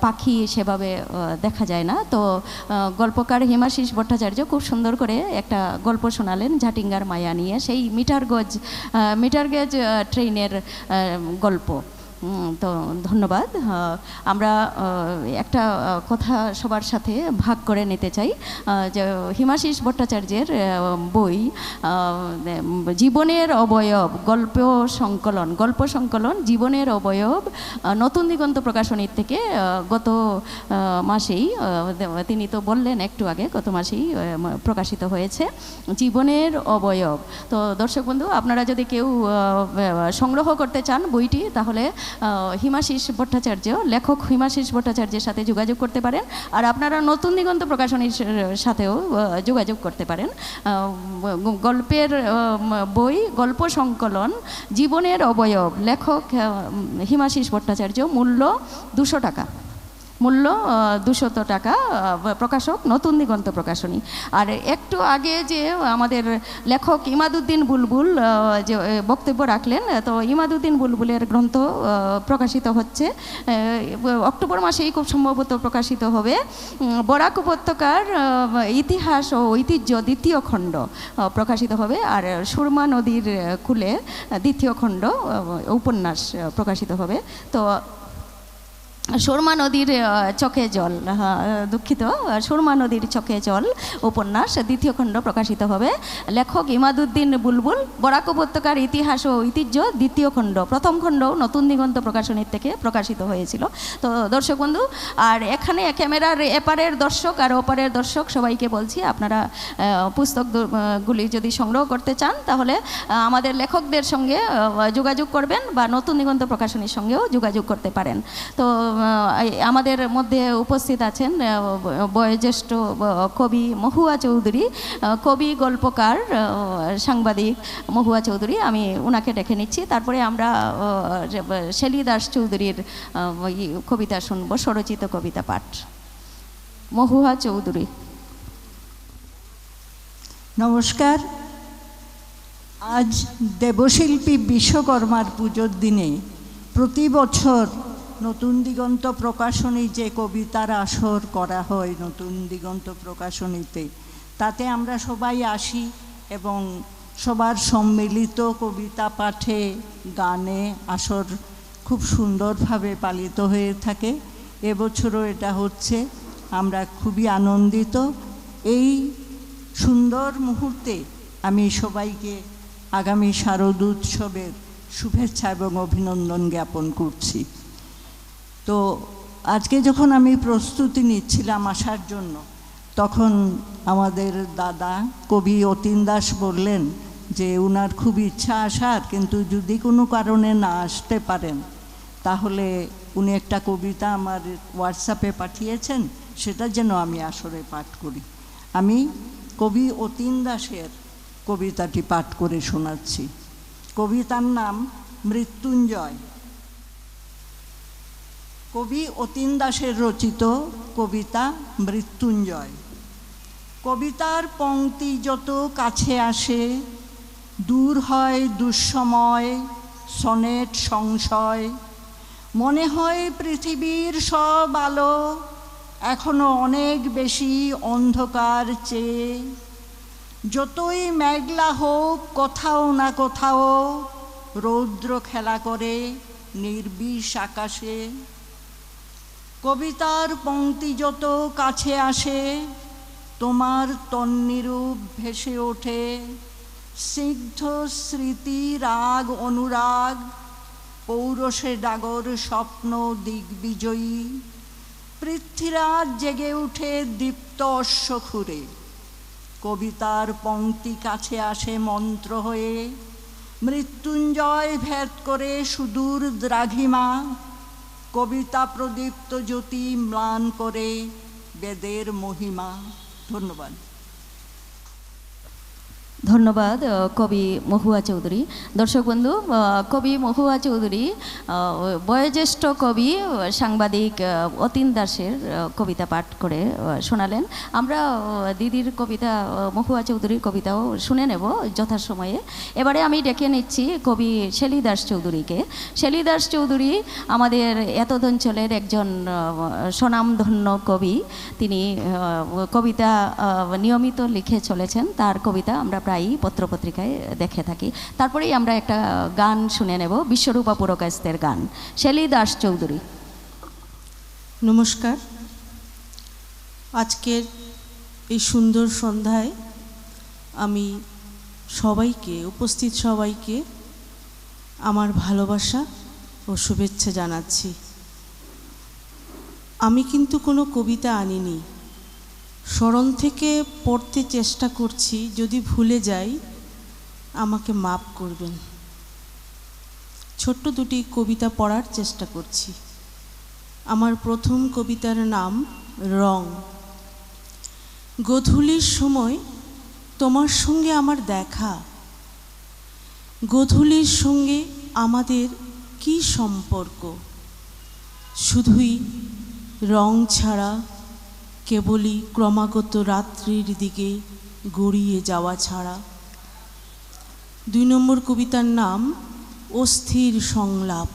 পাখি সেভাবে দেখা যায় না। তো গল্পকার হিমাশিস ভট্টাচার্য খুব সুন্দর করে একটা গল্প শোনালেন জাটিঙ্গার মায়া নিয়ে, সেই মিটার গেজ ট্রেনের গল্প। তো ধন্যবাদ। আমরা একটা কথা সবার সাথে ভাগ করে নিতে চাই যে হিমাশিস ভট্টাচার্যের বই জীবনের অবয়ব গল্প সংকলন জীবনের অবয়ব নতুন দিগন্ত প্রকাশনীর থেকে গত মাসেই, তিনি তো বললেন একটু আগে, গত মাসেই প্রকাশিত হয়েছে জীবনের অবয়ব। তো দর্শক বন্ধু, আপনারা যদি কেউ সংগ্রহ করতে চান বইটি, তাহলে হিমাশিস ভট্টাচার্য, লেখক হিমাশিস ভট্টাচার্যের সাথে যোগাযোগ করতে পারেন। আর আপনারা নতুন দিগন্ত প্রকাশনীর সাথেও যোগাযোগ করতে পারেন। গল্পের বই, গল্প সংকলন জীবনের অবয়ব, লেখক হিমাশিস ভট্টাচার্য, মূল্য 200 টাকা, মূল্য 200 টাকা, প্রকাশক নতুন দিগন্ত প্রকাশনী। আর একটু আগে যে আমাদের লেখক ইমাদুদ্দিন বুলবুল যে বক্তব্য রাখলেন, তো ইমাদুদ্দিন বুলবুলের গ্রন্থ প্রকাশিত হচ্ছে, অক্টোবর মাসেই খুব সম্ভবত প্রকাশিত হবে। বরাক উপত্যকার ইতিহাস ও ঐতিহ্য 2য় খণ্ড প্রকাশিত হবে। আর সুরমা নদীর কূলে 2য় খণ্ড উপন্যাস প্রকাশিত হবে। তো সুরমা নদীর চোখে জল, দুঃখিত, সুরমা নদীর চোখে জল উপন্যাস 2য় খণ্ড প্রকাশিত হবে। লেখক ইমাদুদ্দিন বুলবুল, বরাক উপত্যকার ইতিহাস ও ঐতিহ্য 2য় খণ্ড। 1ম খণ্ড নতুন দিগন্ত প্রকাশনীর থেকে প্রকাশিত হয়েছিল। তো দর্শক বন্ধু, আর এখানে ক্যামেরার এপারের দর্শক আর ওপারের দর্শক সবাইকে বলছি, আপনারা পুস্তকগুলি যদি সংগ্রহ করতে চান, তাহলে আমাদের লেখকদের সঙ্গে যোগাযোগ করবেন বা নতুন দিগন্ত প্রকাশনীর সঙ্গেও যোগাযোগ করতে পারেন। তো আমাদের মধ্যে উপস্থিত আছেন বয়োজ্যেষ্ঠ কবি মহুয়া চৌধুরী, কবি, গল্পকার, সাংবাদিক মহুয়া চৌধুরী। আমি ওনাকে ডেকে নিচ্ছি। তারপরে আমরা শেলী দাস চৌধুরীর কবিতা শুনবো, স্বরচিত কবিতা পাঠ। মহুয়া চৌধুরী। নমস্কার। আজ দেবশিল্পী বিশ্বকর্মার পুজোর দিনে প্রতি বছর নতুন দিগন্ত প্রকাশনী যে কবিতার আসর করা হয় নতুন দিগন্ত প্রকাশনীতে, তাতে আমরা সবাই আসি এবং সবার সম্মিলিত কবিতা পাঠে, গানে আসর খুব সুন্দরভাবে পালিত হয়ে থাকে। এবছরও এটা হচ্ছে, আমরা খুবই আনন্দিত। এই সুন্দর মুহূর্তে আমি সবাইকে আগামী শারদোৎসবের শুভেচ্ছা এবং অভিনন্দন জ্ঞাপন করছি। তো আজকে যখন আমি প্রস্তুতি নিচ্ছিলাম আসার জন্য, তখন আমাদের দাদা কবি অতীন দাস বললেন যে উনার খুব ইচ্ছা আসার, কিন্তু যদি কোনো কারণে না আসতে পারেন তাহলে উনি একটা কবিতা আমার হোয়াটসঅ্যাপে পাঠিয়েছেন, সেটা যেন আমি আসরে পাঠ করি। আমি কবি অতীন দাসের কবিতাটি পাঠ করে শোনাচ্ছি। কবিতার নাম মৃত্যুঞ্জয়। কবি অতীন দাসের রচিত কবিতা মৃত্যুঞ্জয়। কবিতার পংক্তি যত কাছে আসে, দূর হয় দুঃসময়, সনেট সংশয়। মনে হয় পৃথিবীর সব আলো এখনো অনেক বেশি অন্ধকার চেয়ে। যতই মেঘলা হোক কোথাও না কোথাও রৌদ্র খেলা করে নির্বিষ আকাশে। কবিতার পংক্তি যত কাছে আসে, তোমার তন্নিরূপ ভেসে ওঠে। স্নিগ্ধ স্মৃতি, রাগ, অনুরাগ, পৌরসে ডাগর স্বপ্ন দিগ্বিজয়ী। পৃথ্বীরাজ জেগে উঠে দীপ্ত অশ্বক্ষুরে। কবিতার পংক্তি কাছে আসে মন্ত্র হয়ে, মৃত্যুঞ্জয় ভেদ করে সুদূর দ্রাঘিমা, কবিতা প্রদীপ্ত জ্যোতি ম্লান করে বেদের মহিমা। ধন্যবাদ। ধন্যবাদ কবি মহুয়া চৌধুরী। দর্শক বন্ধু, কবি মহুয়া চৌধুরী বয়োজ্যেষ্ঠ কবি সাংবাদিক অতীন দাসের কবিতা পাঠ করে শোনালেন। আমরা দিদির কবিতা, মহুয়া চৌধুরীর কবিতাও শুনে নেব যথাসময়ে। এবারে আমি ডেকে নিচ্ছি কবি শেলী দাস চৌধুরীকে। শেলী দাস চৌধুরী আমাদের এতদ অঞ্চলের একজন স্বনামধন্য কবি। তিনি কবিতা নিয়মিত লিখে চলেছেন। তার কবিতা আমরা প্রায়ই পত্রপত্রিকায় দেখে থাকি। তারপরেই আমরা একটা গান শুনে নেব, বিশ্বরূপা পুরকায়স্থের গান। শেলী দাস চৌধুরী। নমস্কার। আজকের এই সুন্দর সন্ধ্যায় আমি সবাইকে, উপস্থিত সবাইকে আমার ভালোবাসা ও শুভেচ্ছা জানাচ্ছি। আমি কিন্তু কোনো কবিতা আনিনি, স্মরণ থেকে পড়তে চেষ্টা করছি। যদি ভুলে যাই আমাকে মাপ করবেন। ছোট্ট দুটি কবিতা পড়ার চেষ্টা করছি। আমার প্রথম কবিতার নাম রং। গোধূলির সময় তোমার সঙ্গে আমার দেখা, গোধূলির সঙ্গে আমাদের কি সম্পর্ক? শুধুই রং ছাড়া, কেবলই ক্রমাগত রাত্রির দিকে গড়িয়ে যাওয়া ছাড়া। 2 নম্বর কবিতার নাম অস্থির সংলাপ।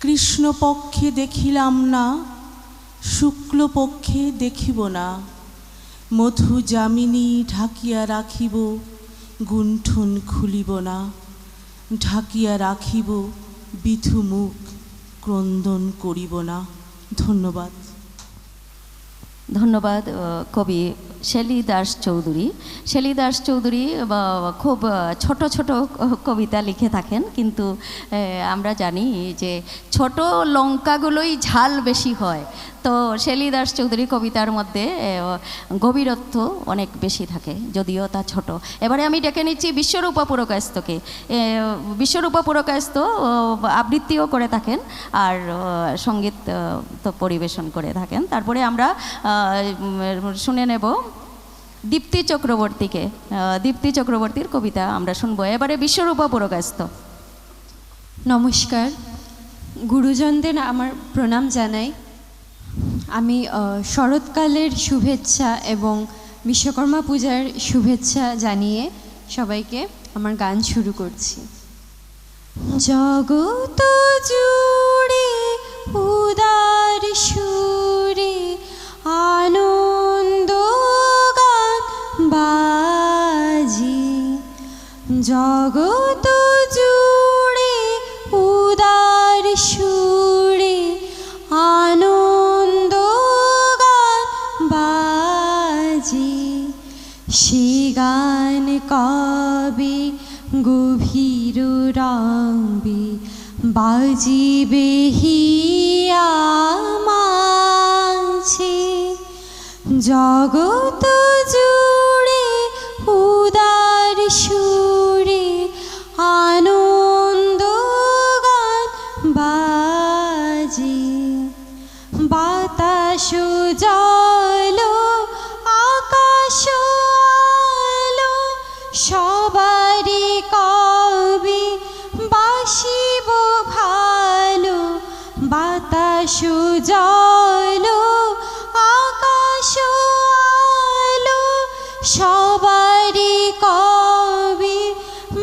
কৃষ্ণপক্ষে দেখিলাম না, শুক্লপক্ষে দেখিব না, মধু যামিনী ঢাকিয়া রাখিব, গুণ্ঠন খুলিব না, ঢাকিয়া রাখিব বিধু মুখ, ক্রন্দন করিব না। ধন্যবাদ। ধন্যবাদ কবি শেলী দাস চৌধুরী। শেলী দাস চৌধুরী খুব ছোট ছোট কবিতা লিখে থাকেন, কিন্তু আমরা জানি যে ছোট লঙ্কাগুলোই ঝাল বেশি হয়। তো শেলী দাস চৌধুরী কবিতার মধ্যে গভীরত্ব অনেক বেশি থাকে, যদিও তা ছোট। এবারে আমি ডেকে নিচ্ছি বিশ্বরূপা পুরকায়স্থকে। বিশ্বরূপা পুরকায়স্থ আবৃত্তিও করে থাকেন আর সঙ্গীত তো পরিবেশন করে থাকেন। তারপরে আমরা শুনে নেব দীপ্তি চক্রবর্তীকে। দীপ্তি চক্রবর্তীর কবিতা আমরা শুনবো। এবারে বিশ্বরূপা পুরকায়স্থ। নমস্কার, গুরুজনদের আমার প্রণাম জানাই। আমি শরৎকালের শুভেচ্ছা এবং বিশ্বকর্মা পূজার শুভেচ্ছা জানিয়ে সবাইকে আমার গান শুরু করছি। জগত জুড়ে উদার সুরে আনন্দ গান বাজি, জগত জুড়ে উদার সুরে আনন্দ গান বাজি, সে গান কবে গভীর রবে বাজিবে হিয়া মাঝে, জগত জুড়ে উদার সুরে আনন্দ গান বাজে, বাতাস জল আকাশ আলো সবারই কবে বাসিব ভালো, বাতাস জল আকাশ আলো সবারই কবে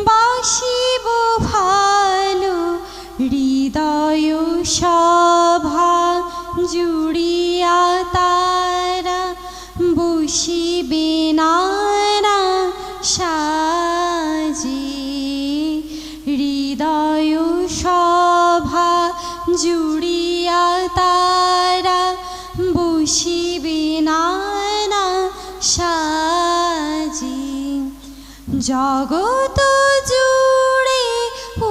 বাসিব ভালো, হৃদয় সভা জুড়িয়া তারা বসিবে নানা সাজি, হৃদয় সভা জুড়িয়া তারা বসিবে নানা সাজি, জগত জুড়ে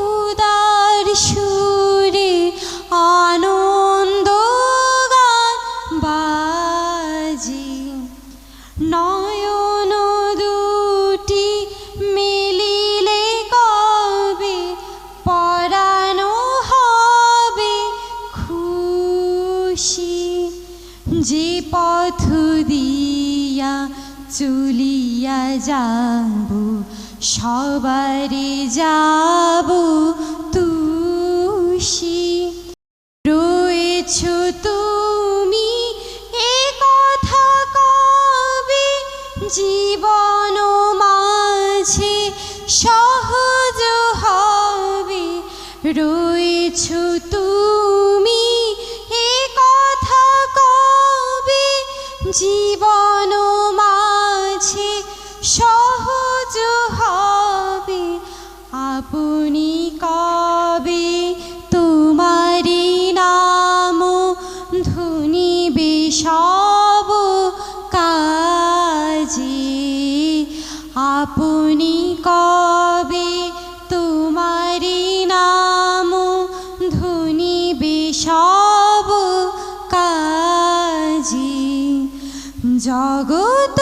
উদার সুরে আনন্দ গান বাজি, নয়ন দুটি মিলিলে যে পথ দিয়া চলিয়া যাব সবারে যাব তুষি রয়েছ তুমি এ কথা কবে জীবন মাঝে সহজ হবে রয়েছ তুমি এ কথা কবে জীবন মাঝে সহজ হবে আপনি কবে তোমারি নাম ধুনিবে সব কাজে আপনি কবে তোমারি নাম ধুনিবে সব কাজে জগৎ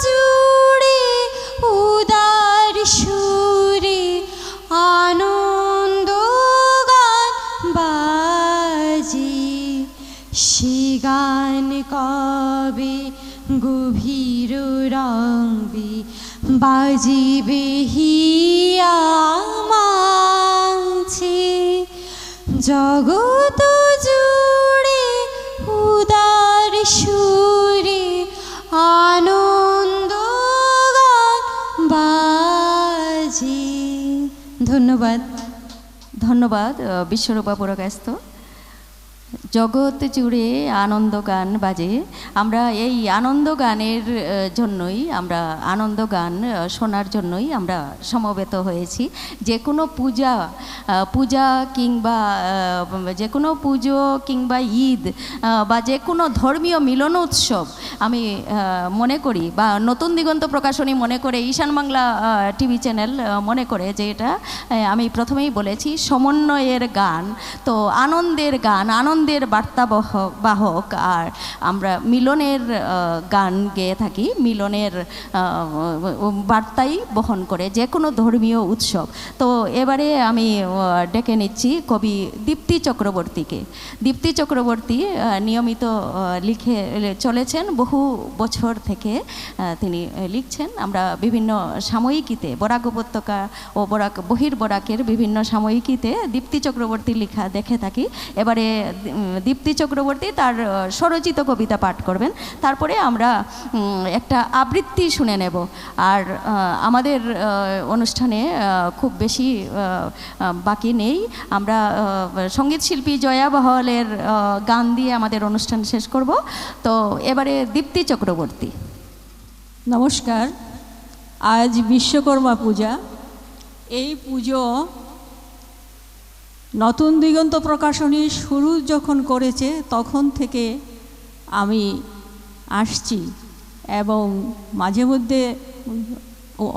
জুড়ে উদার সুরে আনন্দ গান বাজে সে গান কবে গভীর রবে বাজিবে হিয়া মাঝে জগৎ জুড়ে উদার সুরে আনন্দ গান বাজে। ধন্যবাদ ধন্যবাদ বিশ্বরূপা পুরকায়স্থ। জগৎ জুড়ে আনন্দ গান বাজে। আমরা এই আনন্দ গানের জন্যই আমরা আনন্দ গান শোনার জন্যই আমরা সমবেত হয়েছি। যে কোনো পূজা কিংবা যে কোনো পুজো কিংবা ঈদ বা যে কোনো ধর্মীয় মিলন উৎসব আমি মনে করি বা নতুন দিগন্ত প্রকাশনী মনে করে ঈশান বাংলা টিভি চ্যানেল মনে করে যে এটা আমি প্রথমেই বলেছি সমন্বয়ের গান, তো আনন্দের গান, আনন্দের বার্তা বাহক। আর আমরা মিলনের গান গেয়ে থাকি, মিলনের বার্তাই বহন করে যে কোনো ধর্মীয় উৎসব। তো এবারে আমি ডেকে নিচ্ছি কবি দীপ্তি চক্রবর্তীকে। দীপ্তি চক্রবর্তী নিয়মিত লিখে চলেছেন, বহু বছর থেকে তিনি লিখছেন। আমরা বিভিন্ন সাময়িকীতে বরাক উপত্যকা ও বরাক বহির্বরাকের বিভিন্ন সাময়িকীতে দীপ্তি চক্রবর্তী লেখা দেখে থাকি। এবারে দীপ্তি চক্রবর্তী তার স্বরচিত কবিতা পাঠ করবেন, তারপরে আমরা একটা আবৃত্তি শুনে নেব। আর আমাদের অনুষ্ঠানে খুব বেশি বাকি নেই, আমরা সঙ্গীত শিল্পী জয়া বহলের গান দিয়ে আমাদের অনুষ্ঠান শেষ করব। তো এবারে দীপ্তি চক্রবর্তী। নমস্কার। আজ বিশ্বকর্মা পূজা। এই পুজো নতুন দিগন্ত প্রকাশনী শুরু যখন করেছে তখন থেকে আমি আসছি এবং মাঝে মধ্যে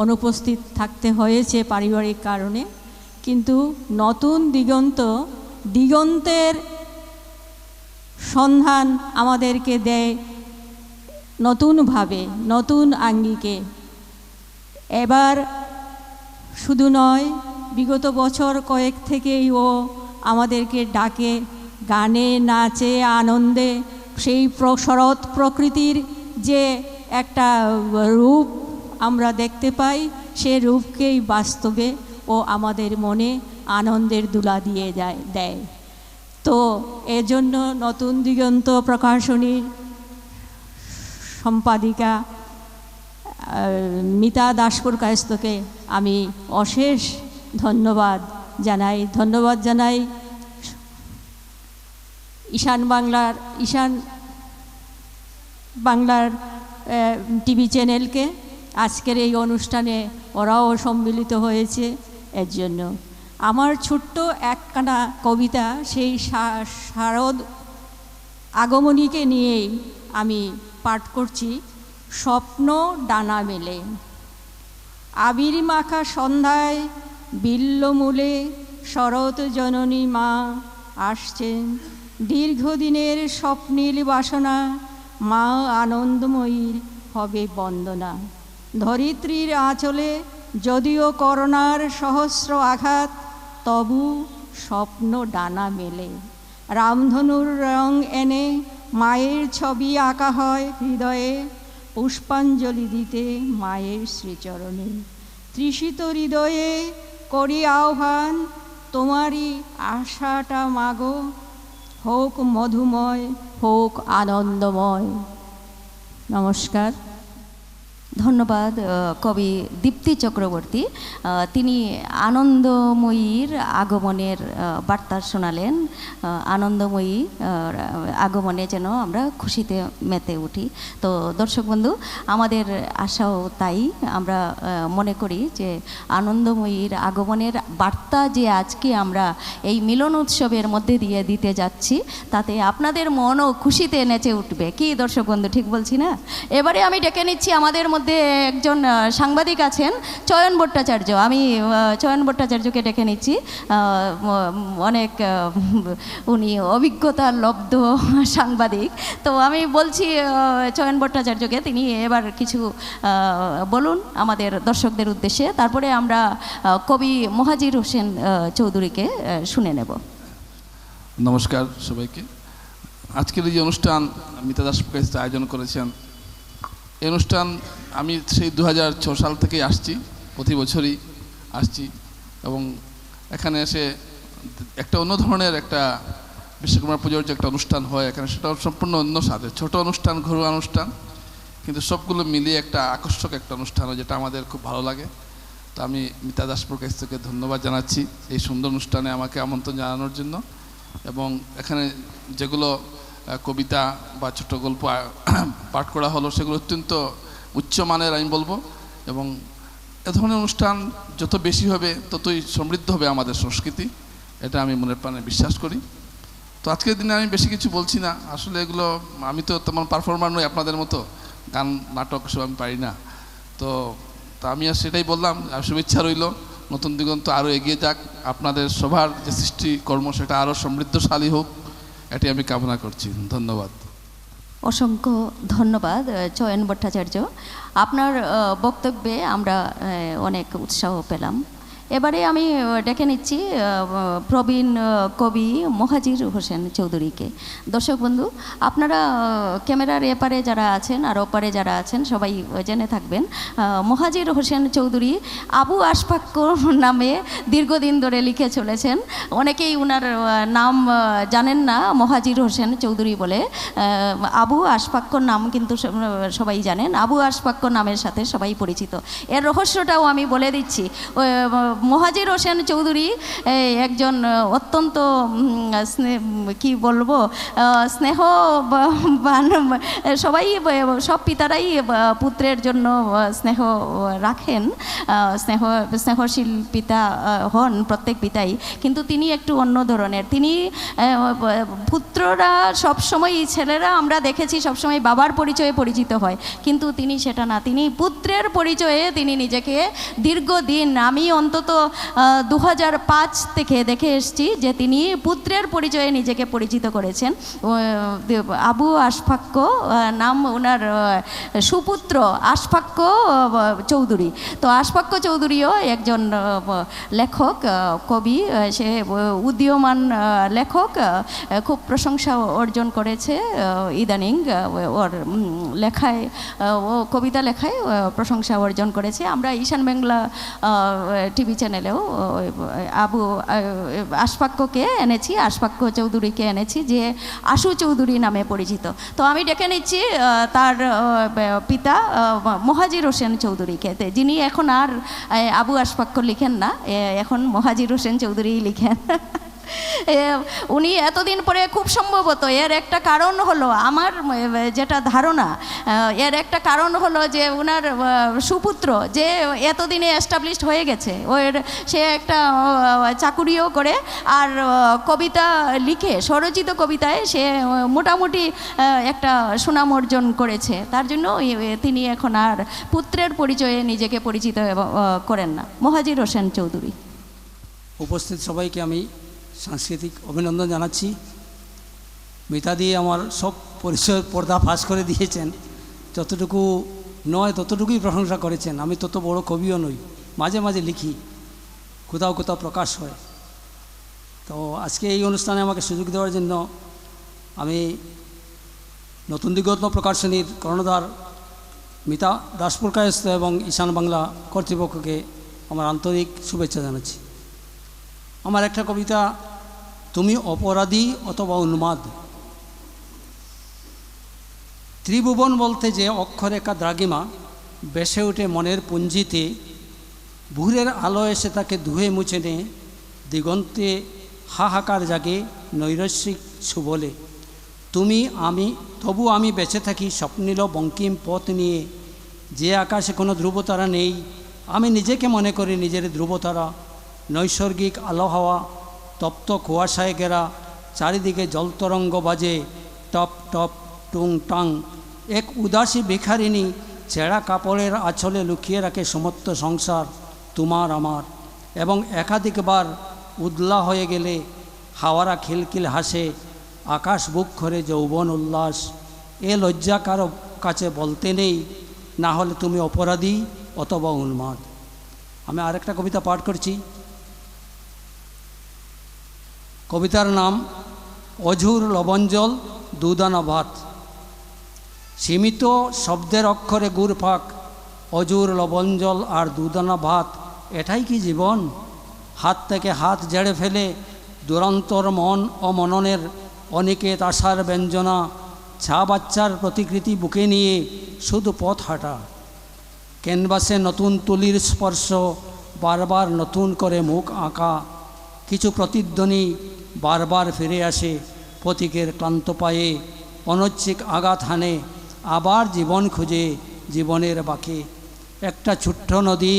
অনুপস্থিত থাকতে হয়েছে পারিবারিক কারণে, কিন্তু নতুন দিগন্তের সন্ধান আমাদেরকে দেয় নতুনভাবে, নতুন আঙ্গিকে। এবার শুধু নয়, বিগত বছর কয়েক থেকেই ও আমাদেরকে ডাকে গানে, নাচে, আনন্দে। সেই শরৎ প্রকৃতির যে একটা রূপ আমরা দেখতে পাই, সে রূপকেই বাস্তবে ও আমাদের মনে আনন্দের দুলা দিয়ে দেয়। তো এজন্য নতুন দিগন্ত প্রকাশনীর সম্পাদিকা মিতা দাসপুরকায়স্থকে আমি অশেষ ধন্যবাদ জানাই ঈশান বাংলার টিভি চ্যানেলকে। আজকের এই অনুষ্ঠানে ওরাও সম্মিলিত হয়েছে, এর জন্য। আমার ছোট্ট একখানা কবিতা সেই শারদ আগমনীকে নিয়েই আমি পাঠ করছি। স্বপ্ন ডানা মেলে। আবির মাখা সন্ধ্যায় বিল্লমূলে শরৎ জননী মা আসছেন। দীর্ঘদিনের স্বপ্নীল বাসনা মা আনন্দময়ীর হবে বন্দনা। ধরিত্রীর আঁচলে যদিও করোনার সহস্র আঘাত, তবু স্বপ্ন ডানা মেলে। রামধনুর রং এনে মায়ের ছবি আঁকা হয় হৃদয়ে, পুষ্পাঞ্জলি দিতে মায়ের শ্রীচরণে। তৃষিত হৃদয়ে করি আহ্বান, তোমারই আশাটা মাগো, হোক মধুময়, হোক আনন্দময়। নমস্কার। ধন্যবাদ কবি দীপ্তি চক্রবর্তী। তিনি আনন্দময়ীর আগমনের বার্তা শোনালেন। আনন্দময়ী আগমনে যেন আমরা খুশিতে মেতে উঠি। তো দর্শক বন্ধু, আমাদের আশাও তাই। আমরা মনে করি যে আনন্দময়ীর আগমনের বার্তা যে আজকে আমরা এই মিলন উৎসবের মধ্যে দিয়ে দিতে যাচ্ছি, তাতে আপনাদের মনও খুশিতে নেচে উঠবে। কি দর্শক বন্ধু, ঠিক বলছি না? এবারে আমি ডেকে নিচ্ছি আমাদের মধ্যে একজন সাংবাদিক আছেন, চয়ন ভট্টাচার্য। আমি চয়ন ভট্টাচার্যকে ডেকে নিচ্ছি। অনেক উনি অভিজ্ঞতা লব্ধ সাংবাদিক। তো আমি বলছি চয়ন ভট্টাচার্যকে, তিনি এবার কিছু বলুন আমাদের দর্শকদের উদ্দেশ্যে। তারপরে আমরা কবি মহাজির হোসেন চৌধুরীকে শুনে নেব। নমস্কার সবাইকে। আজকের এই অনুষ্ঠান মিতা দাস প্রকাশিত আয়োজন করেছেন। এই অনুষ্ঠান আমি সেই 2006 সাল থেকেই আসছি, প্রতি বছরই আসছি, এবং এখানে এসে একটা অন্য ধরনের একটা বিশ্বকর্মা পুজোর যে একটা অনুষ্ঠান হয় এখানে, সেটা সম্পূর্ণ অন্য স্বাদের ছোট অনুষ্ঠান, ঘরোয়া অনুষ্ঠান, কিন্তু সবগুলো মিলিয়ে একটা আকর্ষক একটা অনুষ্ঠান হয়, যেটা আমাদের খুব ভালো লাগে। তো আমি মিতা দাস প্রকাশিতকে ধন্যবাদ জানাচ্ছি এই সুন্দর অনুষ্ঠানে আমাকে আমন্ত্রণ জানানোর জন্য। এবং এখানে যেগুলো কবিতা বা ছোট গল্প পাঠ করা হলো সেগুলো অত্যন্ত উচ্চমানের আমি বলবো, এবং এ ধরনের অনুষ্ঠান যত বেশি হবে ততই সমৃদ্ধ হবে আমাদের সংস্কৃতি, এটা আমি মনের প্রাণে বিশ্বাস করি। তো আজকের দিনে আমি বেশি কিছু বলছি না, আসলে এগুলো আমি তো তেমন পারফর্মার নই আপনাদের মতো, গান নাটক সব আমি পারি না। তো আমি আর সেটাই বললাম, আর শুভেচ্ছা রইল নতুন দিগন্ত আরও এগিয়ে যাক, আপনাদের সবার যে সৃষ্টিকর্ম সেটা আরও সমৃদ্ধশালী হোক, এটি আমি কামনা করছি। ধন্যবাদ। অসংখ্য ধন্যবাদ চয়ন ভট্টাচার্য। আপনার বক্তব্যে আমরা অনেক উৎসাহ পেলাম। এবারে আমি ডেকে নিচ্ছি প্রবীণ কবি মহাজির হোসেন চৌধুরীকে। দর্শক বন্ধু, আপনারা ক্যামেরার এপারে যারা আছেন আর ওপারে যারা আছেন সবাই জেনে থাকবেন, মহাজির হোসেন চৌধুরী আবু আশফাক্য নামে দীর্ঘদিন ধরে লিখে চলেছেন। অনেকেই উনার নাম জানেন না, মহাজির হোসেন চৌধুরী বলে। আবু আশফাক্যর নাম কিন্তু সবাই জানেন, আবু আশফাক্য নামের সাথে সবাই পরিচিত। এর রহস্যটাও আমি বলে দিচ্ছি। মহাজির হোসেন চৌধুরী একজন অত্যন্ত কি বলবো স্নেহবান, সবাই সব পিতারাই পুত্রের জন্য স্নেহ রাখেন, স্নেহশীল পিতা হন প্রত্যেক পিতাই, কিন্তু তিনি একটু অন্য ধরনের। তিনি পুত্ররা সবসময়, ছেলেরা আমরা দেখেছি সবসময় বাবার পরিচয়ে পরিচিত হয়, কিন্তু তিনি সেটা না, তিনি পুত্রের পরিচয়ে তিনি নিজেকে দীর্ঘদিন, আমি অন্তত 2005 থেকে দেখে এসেছি যে তিনি পুত্রের পরিচয়ে নিজেকে পরিচিত করেছেন। আবু আশফাক্য নাম ওনার, সুপুত্র আশফাক্য চৌধুরী। তো আশফাক্য চৌধুরীও একজন লেখক, কবি, সে উদীয়মান লেখক, খুব প্রশংসা অর্জন করেছে ইদানিং। ওর লেখায়, ও কবিতা লেখায় প্রশংসা অর্জন করেছে। আমরা ঈশান বাংলা টিভি চ্যানেলেও আবু আশফাক্যকে এনেছি, আশফাক্য চৌধুরীকে এনেছি, যে আশু চৌধুরী নামে পরিচিত। তো আমি ডেকে নিচ্ছি তার পিতা মহাজির হোসেন চৌধুরীকে, যিনি এখন আর আবু আশফাক্য লিখেন না, এখন মহাজির হোসেন চৌধুরী লিখেন। উনি এতদিন পরে খুব সম্ভবত, এর একটা কারণ হলো, আমার যেটা ধারণা, এর একটা কারণ হলো যে ওনার সুপুত্র যে এতদিনে এস্টাবলিশড হয়ে গেছে, ওর সে একটা চাকুরিও করে আর কবিতা লিখে, স্বরচিত কবিতায় সে মোটামুটি একটা সুনাম অর্জন করেছে। তার জন্য তিনি এখন আর পুত্রের পরিচয়ে নিজেকে পরিচিত করেন না। মহাজির হোসেন চৌধুরী। উপস্থিত সবাইকে আমি সাংস্কৃতিক অভিনন্দন জানাচ্ছি। মিতা দিয়ে আমার সব পরিচয় পর্দা ফাঁস করে দিয়েছেন, যতটুকু নয় ততটুকুই প্রশংসা করেছেন। আমি তত বড় কবিও নই, মাঝে মাঝে লিখি, কোথাও কোথাও প্রকাশ হয়। তো আজকে এই অনুষ্ঠানে আমাকে সুযোগ দেওয়ার জন্য আমি নতুন দিগন্ত প্রকাশনীর কর্ণধার মিতা দাসপুরকায়স্থ এবং ঈশান বাংলা কর্তৃপক্ষকে আমার আন্তরিক শুভেচ্ছা জানাচ্ছি। আমার একটা কবিতা, তুমি অপরাধী অথবা উন্মাদ। ত্রিভুবন বলতে যে অক্ষরেখা দ্রাঘিমা বেসে ওঠে মনের পুঞ্জিতে, ভোরের আলো এসে তাকে ধুয়ে মুছে নে, দিগন্তে হাহাকার জাগে নৈরস্যিক সুবলে। তুমি আমি তবু আমি বেঁচে থাকি স্বপ্নিল বঙ্কিম পথ নিয়ে, যে আকাশে কোনো ধ্রুবতারা নেই, আমি নিজেকে মনে করি নিজের ধ্রুবতারা। নৈসর্গিক আলো হাওয়া তপ্ত কুয়াশায় ঘেরা, চারিদিকে জলতরঙ্গ বাজে টপ টপ টুং টাং। এক উদাসী ভিখারিণী ছেঁড়া কাপড়ের আঁচলে লুকিয়ে রাখে সমস্ত সংসার তোমার আমার, এবং একাধিকবার উদলা হয়ে গেলে হাওয়ারা খিলখিল হাসে, আকাশ বুক করে যৌবন উল্লাস। এ লজ্জা কারো কাছে বলতে নেই, না হলে তুমি অপরাধী অথবা উন্মাদ। আমি আরেকটা কবিতা পাঠ করছি। কবিতার নাম অঝুর লবঞ্জল দুদানা ভাত। সীমিত শব্দের অক্ষরে গুড় ফাঁক, অজুর লবঞ্জল আর দুদানা ভাত, এটাই কি জীবন? হাত থেকে হাত ঝেড়ে ফেলে দুরন্তর মন ও মননের অনিকেত আশার ব্যঞ্জনা, ছা বাচ্চার প্রতিকৃতি বুকে নিয়ে শুধু পথ হাঁটা। ক্যানভাসে নতুন তুলির স্পর্শ, বারবার নতুন করে মুখ আঁকা। কিছু প্রতিধ্বনি বারবার ফিরে আসে পথিকের ক্লান্ত পায়ে, অনৈচ্ছিক আঘাত হানে আবার জীবন খুঁজে জীবনের বাঁকে। একটা ছোট্ট নদী,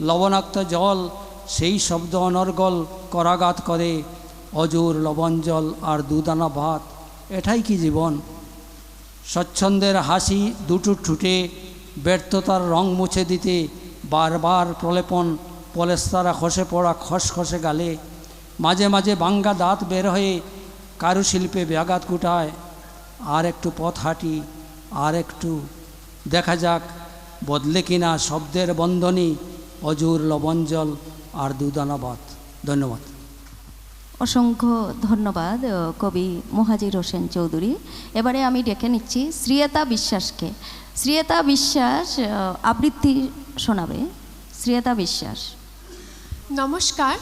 লবণাক্ত জল, সেই শব্দ অনর্গল করাঘাত করে। অজুর লবঞ্জল আর দুদানা ভাত, এটাই কি জীবন? স্বচ্ছন্দের হাসি দুটো ঠুটে, ব্যর্থতার রং মুছে দিতে বারবার প্রলেপন, পলেস্তারা খসে পড়া খসখসে গালে। মাঝে মাঝে ভাঙ্গা দাঁত বের হয়ে কারুশিল্পে ব্যাঘাত কুটায়। আর একটু পথ হাঁটি, আর একটু দেখা যাক বদলে কিনা শব্দের বন্ধনী, অজুর লবঞ্জল আর দুদানা ভাত। ধন্যবাদ। অসংখ্য ধন্যবাদ কবি মুহাজির হোসেন চৌধুরী। এবারে আমি ডেকে নিচ্ছি শ্রীয়তা বিশ্বাসকে। শ্রীয়তা বিশ্বাস আবৃত্তি শোনাবে। শ্রীয়তা বিশ্বাস। নমস্কার,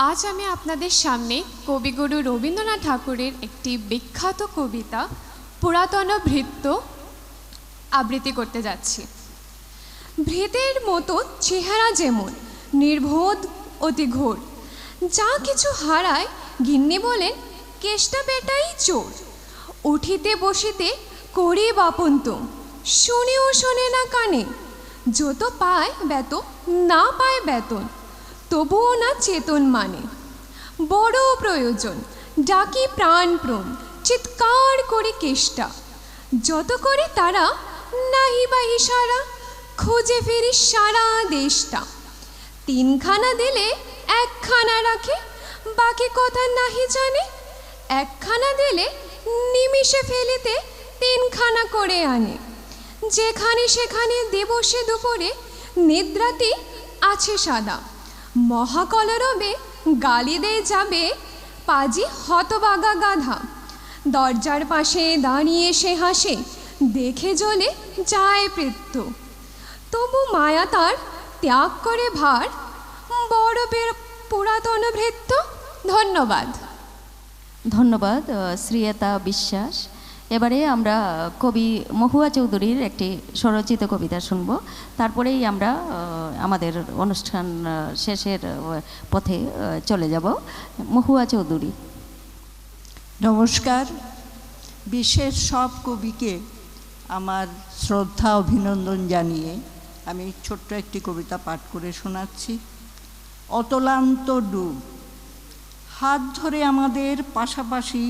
আজ আমি আপনাদের সামনে কবিগুরু রবীন্দ্রনাথ ঠাকুরের একটি বিখ্যাত কবিতা পুরাতন ভৃত্য আবৃত্তি করতে যাচ্ছি। ভৃতের মতো চেহারা যেমন নির্বোধ অতি ঘোর, যা কিছু হারায় গিন্নি বলেন কেষ্টা বেটাই চোর। উঠিতে বসিতে করি বাপন্ত, শুনেও শোনে না কানে। যত পায় বেতন না পায় বেতন, তবুও না চেতন মানে। বড় প্রয়োজন ডাকি প্রাণপ্রণ, চিৎকার করি কেষ্টা। যত করে তারা নাহি বা ইশারা, খুঁজে ফিরি সারা দেশটা। তিনখানা দিলে একখানা রাখে, বাকি কথা নাহি জানে। একখানা দিলে নিমিষে ফেলিতে তিনখানা করে আনে। যেখানে সেখানে দিবসে দুপুরে নিদ্রাতি আছে সাদা। মহাকলরবে গালি দিয়ে যাবে পাজি হতবাগা গাধা। দরজার পাশে দাঁড়িয়ে সে হাসে, দেখে জ্বলে যায় পৃথ্য। তবু মায়া তার ত্যাগ করে ভার, বড় পুরাতন ভৃত্য। ধন্যবাদ। ধন্যবাদ শ্রীয়তা বিশ্বাস। এবারে আমরা কবি মহুয়া চৌধুরীর একটি স্বরচিত কবিতা শুনব, তারপরেই আমরা আমাদের অনুষ্ঠান শেষের পথে চলে যাব। মহুয়া চৌধুরী। নমস্কার। বিশ্বের সব কবিকে আমার শ্রদ্ধা অভিনন্দন জানিয়ে আমি ছোট্ট একটি কবিতা পাঠ করে শোনাচ্ছি। অতলান্ত ডুব। হাত ধরে আমাদের পাশাপাশি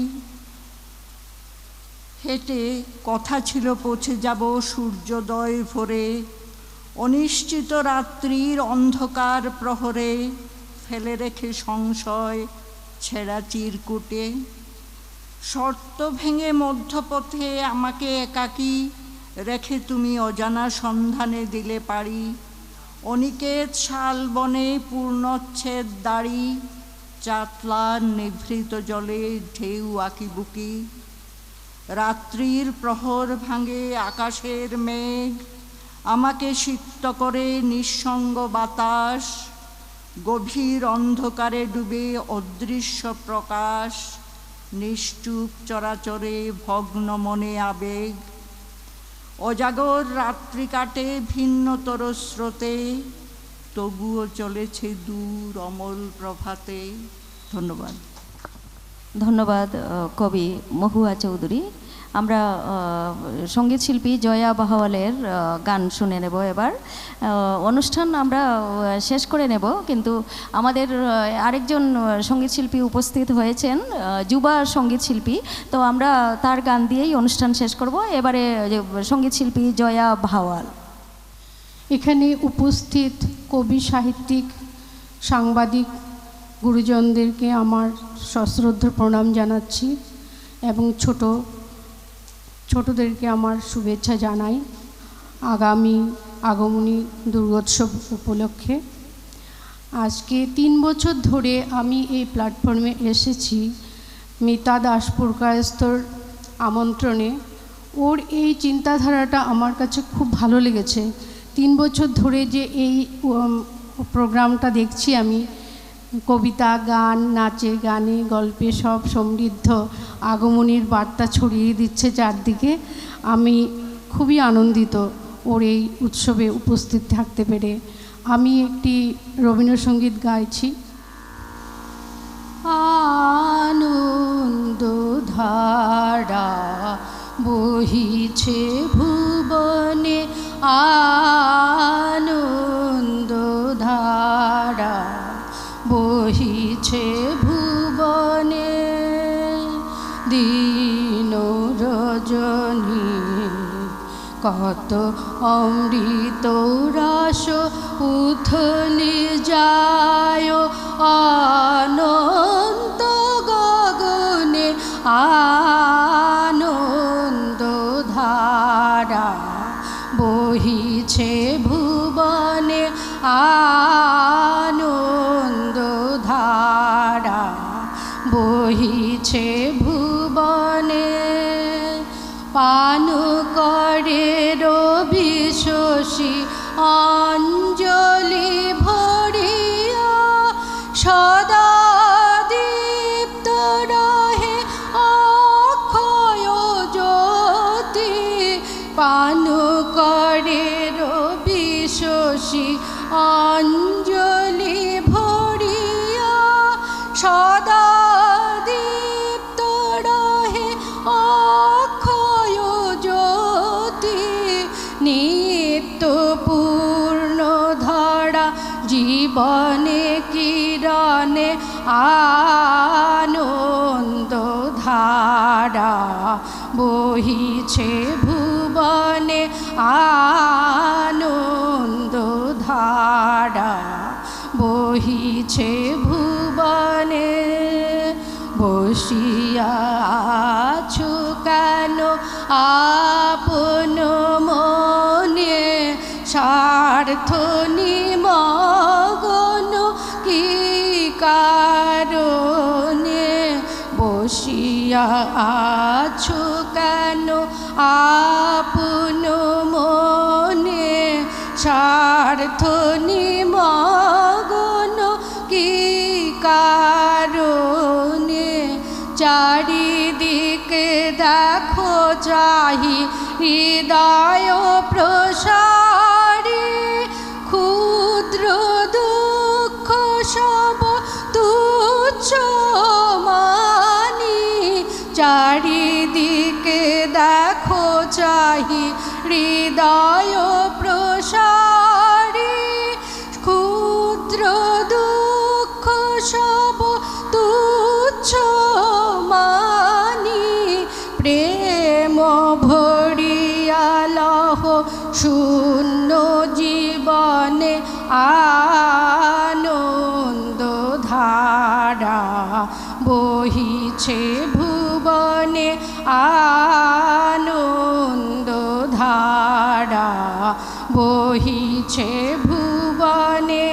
হেঁটে কথা ছিল পৌঁছে যাব সূর্যোদয় ভোরে। অনিশ্চিত রাত্রির অন্ধকার প্রহরে ফেলে রেখে সংশয় ছেঁড়া চিরকুটে। শর্ত ভেঙে মধ্যপথে আমাকে একাকী রেখে তুমি অজানা সন্ধানে দিলে পারি। অনিকেত শালবনে পূর্ণচ্ছেদ দাড়ি, চাতলার নিভৃত জলে ঢেউ আঁকিবুকি। রাত্রির প্রহর ভাঙে আকাশের মেঘ, আমাকে সিক্ত করে নিঃসঙ্গ বাতাস, গভীর অন্ধকারে ডুবে অদৃশ্য প্রকাশ, নিশ্চুপ চরাচরে ভগ্ন মনে আবেগ। অজাগর রাত্রি কাটে ভিন্নতর স্রোতে, তবুও চলেছে দূর অমল প্রভাতে। ধন্যবাদ। ধন্যবাদ কবি মহুয়া চৌধুরী। আমরা সঙ্গীত শিল্পী জয়া বাহাওয়ালের গান শুনে নেব এবার। অনুষ্ঠান আমরা শেষ করে নেব, কিন্তু আমাদের আরেকজন সঙ্গীত শিল্পী উপস্থিত হয়েছেন, যুবা সঙ্গীত শিল্পী, তো আমরা তার গান দিয়েই অনুষ্ঠান শেষ করব। এবারে সঙ্গীত শিল্পী জয়া বাহাওয়াল। এখানে উপস্থিত কবি, সাহিত্যিক, সাংবাদিক গুরুজনদেরকে আমার সশ্রদ্ধ প্রণাম জানাচ্ছি এবং ছোটদেরকে আমার শুভেচ্ছা জানাই আগমনী দুর্গোৎসব উপলক্ষে। আজকে 3 বছর ধরে আমি এই প্ল্যাটফর্মে এসেছি মিতা দাস পুরকায়স্থর আমন্ত্রণে। ওর এই চিন্তাধারাটা আমার কাছে খুব ভালো লেগেছে। 3 বছর ধরে যে এই প্রোগ্রামটা দেখছি আমি, কবিতা, গান, নাচে গানে গল্পে সব সমৃদ্ধ আগমনীর বার্তা ছড়িয়ে দিচ্ছে চারদিকে। আমি খুবই আনন্দিত ওর এই উৎসবে উপস্থিত থাকতে পেরে। আমি একটি রবীন্দ্রসঙ্গীত গাইছি। আনন্দ ধারা বহিছে ভুবনে, আনন্দ ধারা বহিছে ভুবনে, দিন রজনী কত অমৃত রস উথলি যায়, অনন্ত গগনে আনন্দ ধারা বহিছে ভুবনে, আনন্দ ধারা বহিছে ভুবনে। পান করে রবি শশী অঞ্জলি ভরিয়া, সদা দীপ্ত রহে অক্ষয় জ্যোতি। পান করে রবি শশী অঞ্জলি ভরিয়া, সদা দীপ্ত রহে অক্ষয় জ্যোতি। নিত্য পূর্ণ ধরা জীবনে কিরণে, আনন্দ ধারা বহিছে ভুবনে, আনন্দ ধারা বহিছে ভুবনে। বসিয়া আছো কেন আপন মনে, স্বার্থ নিমগ্ন কি কারণে। বসিয়া আছো কেন আপন মনে, স্বার্থ নিমগ্ন কি কারণে। চারিদিকে দেখো চাহি হৃদয় প্রসারী, ক্ষুদ্র দুঃখ সব তুচ্ছ মানি। চারিদিকে দেখো চাহি হৃদয় প্রসারী, ক্ষুদ্র দুঃখ সব তুচ্ছ মানি। প্রেম ভরিয়া লহ শূন্য জীবনে, আনন্দ ধারা বহিছে ভুবনে, আনন্দ ধারা বহিছে ভুবনে।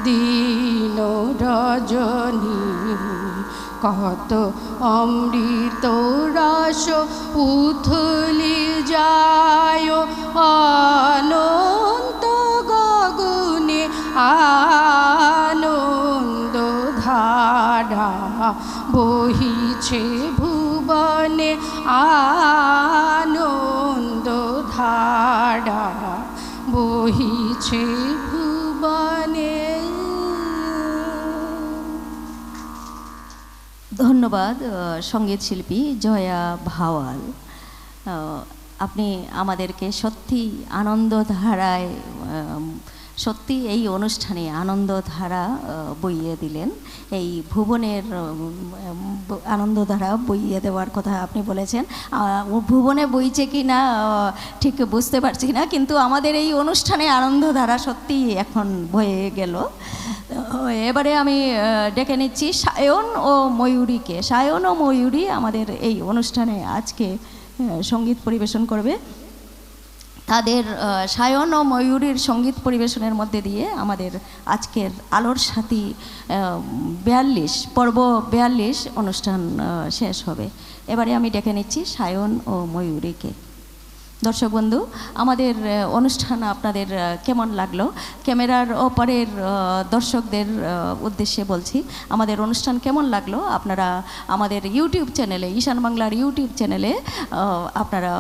দিন রজনী কত অমৃত রস উথলি যায় অনন্ত গগনে আনন্দ ধারা বহিছে ভুবনে আনন্দ ধারা বহিছে ভুবনে। ধন্যবাদ সঙ্গীত শিল্পী জয়া ভাওয়াল। আপনি আমাদেরকে সত্যি আনন্দধারায় সত্যি এই অনুষ্ঠানে আনন্দধারা বইয়ে দিলেন। এই ভুবনের আনন্দধারা বইয়ে দেওয়ার কথা আপনি বলেছেন। ভুবনে বইছে কি না ঠিক বুঝতে পারছি না, কিন্তু আমাদের এই অনুষ্ঠানে আনন্দধারা সত্যি এখন বয়ে গেল। এবারে আমি ডেকে নিচ্ছি সায়ন ও ময়ূরীকে। সায়ন ও ময়ূরী আমাদের এই অনুষ্ঠানে আজকে সঙ্গীত পরিবেশন করবে। তাদের সায়ন ও ময়ূরীর সঙ্গীত পরিবেশনের মধ্যে দিয়ে আমাদের আজকের আলোর সাথী 42 পর্ব 42 অনুষ্ঠান শেষ হবে। এবারে আমি ডেকে নিচ্ছি সায়ন ও ময়ূরীকে। দর্শক বন্ধু, আমাদের অনুষ্ঠান আপনাদের কেমন লাগলো? ক্যামেরার ওপারের দর্শকদের উদ্দেশ্যে বলছি, আমাদের অনুষ্ঠান কেমন লাগলো আপনারা আমাদের ইউটিউব চ্যানেলে, ঈশান বাংলার ইউটিউব চ্যানেলে আপনারা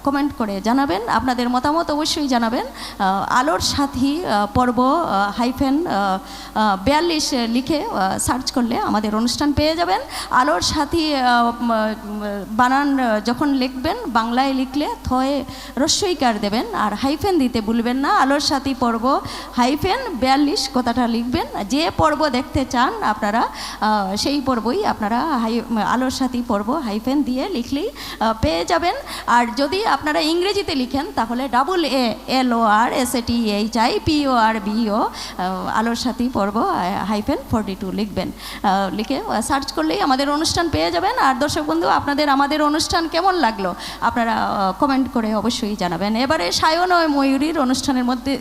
কমেন্ট করে জানাবেন। আপনাদের মতামত অবশ্যই জানাবেন। আলোর সাথী পর্ব -42 লিখে সার্চ করলে আমাদের অনুষ্ঠান পেয়ে যাবেন। আলোর সাথী বানান যখন লিখবেন, বাংলায় লিখলে থয়ে রস্বইকার দেবেন, আর হাইফেন দিতে ভুলবেন না। আলোর সাথী পর্ব -42 কথাটা লিখবেন। যে পর্ব দেখতে চান আপনারা সেই পর্বই আপনারা আলোর সাথী পর্ব হাইফেন দিয়ে লিখলেই পেয়ে যাবেন। আর যদি আপনারা ইংরেজিতে লিখেন তাহলে AALORSATHIPORBO আলোর সাথী পর্ব -42 লিখবেন। লিখে সার্চ করলেই আমাদের অনুষ্ঠান পেয়ে যাবেন। আর দর্শক বন্ধু, আপনাদের আমাদের অনুষ্ঠান কেমন লাগলো আপনারা কমেন্ট করে অবশ্যই জানাবেন। এবারে সায়ন ও ময়ূরীর অনুষ্ঠানের মধ্যে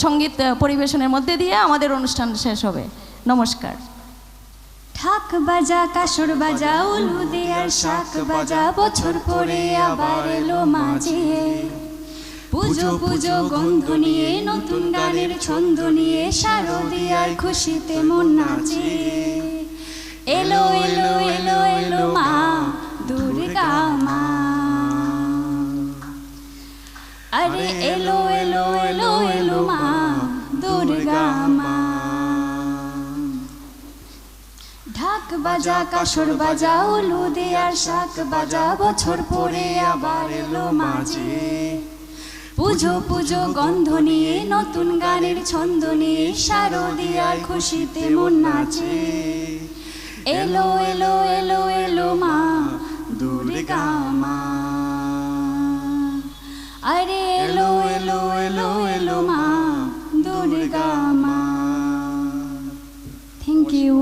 সঙ্গীত পরিবেশনের মধ্যে দিয়ে আমাদের অনুষ্ঠান শেষ হবে। নমস্কার। ঢাক বাজা, কাসর বাজা, উলু দেয়ার শাক বাজা, বছর পরে আবার এলো মাঝে। পুজো পুজো গন্ধ নিয়ে, নতুন গানের ছন্দ নিয়ে, শারদিয়ার খুশিতে মন নাচে। এলো এলো এলো এলো মা দুর্গা মা, আরে এলো এলো এলো এলো মা দুর্গা মা। ঢাক বাজা, কাসর বাজা, উলু দেয়ার শাক বাজা, বছর পরে আবার এলো মাঝে। পুজো পুজো গন্ধ নিয়ে, নতুন গানের ছন্দ নিয়ে, শারদিয়ার খুশিতে মন নাচে। এলো এলো এলো এলো মা দুর্গা মা, আরে এলো এলো এলো এলো মা দুর্গা মা। Thank you.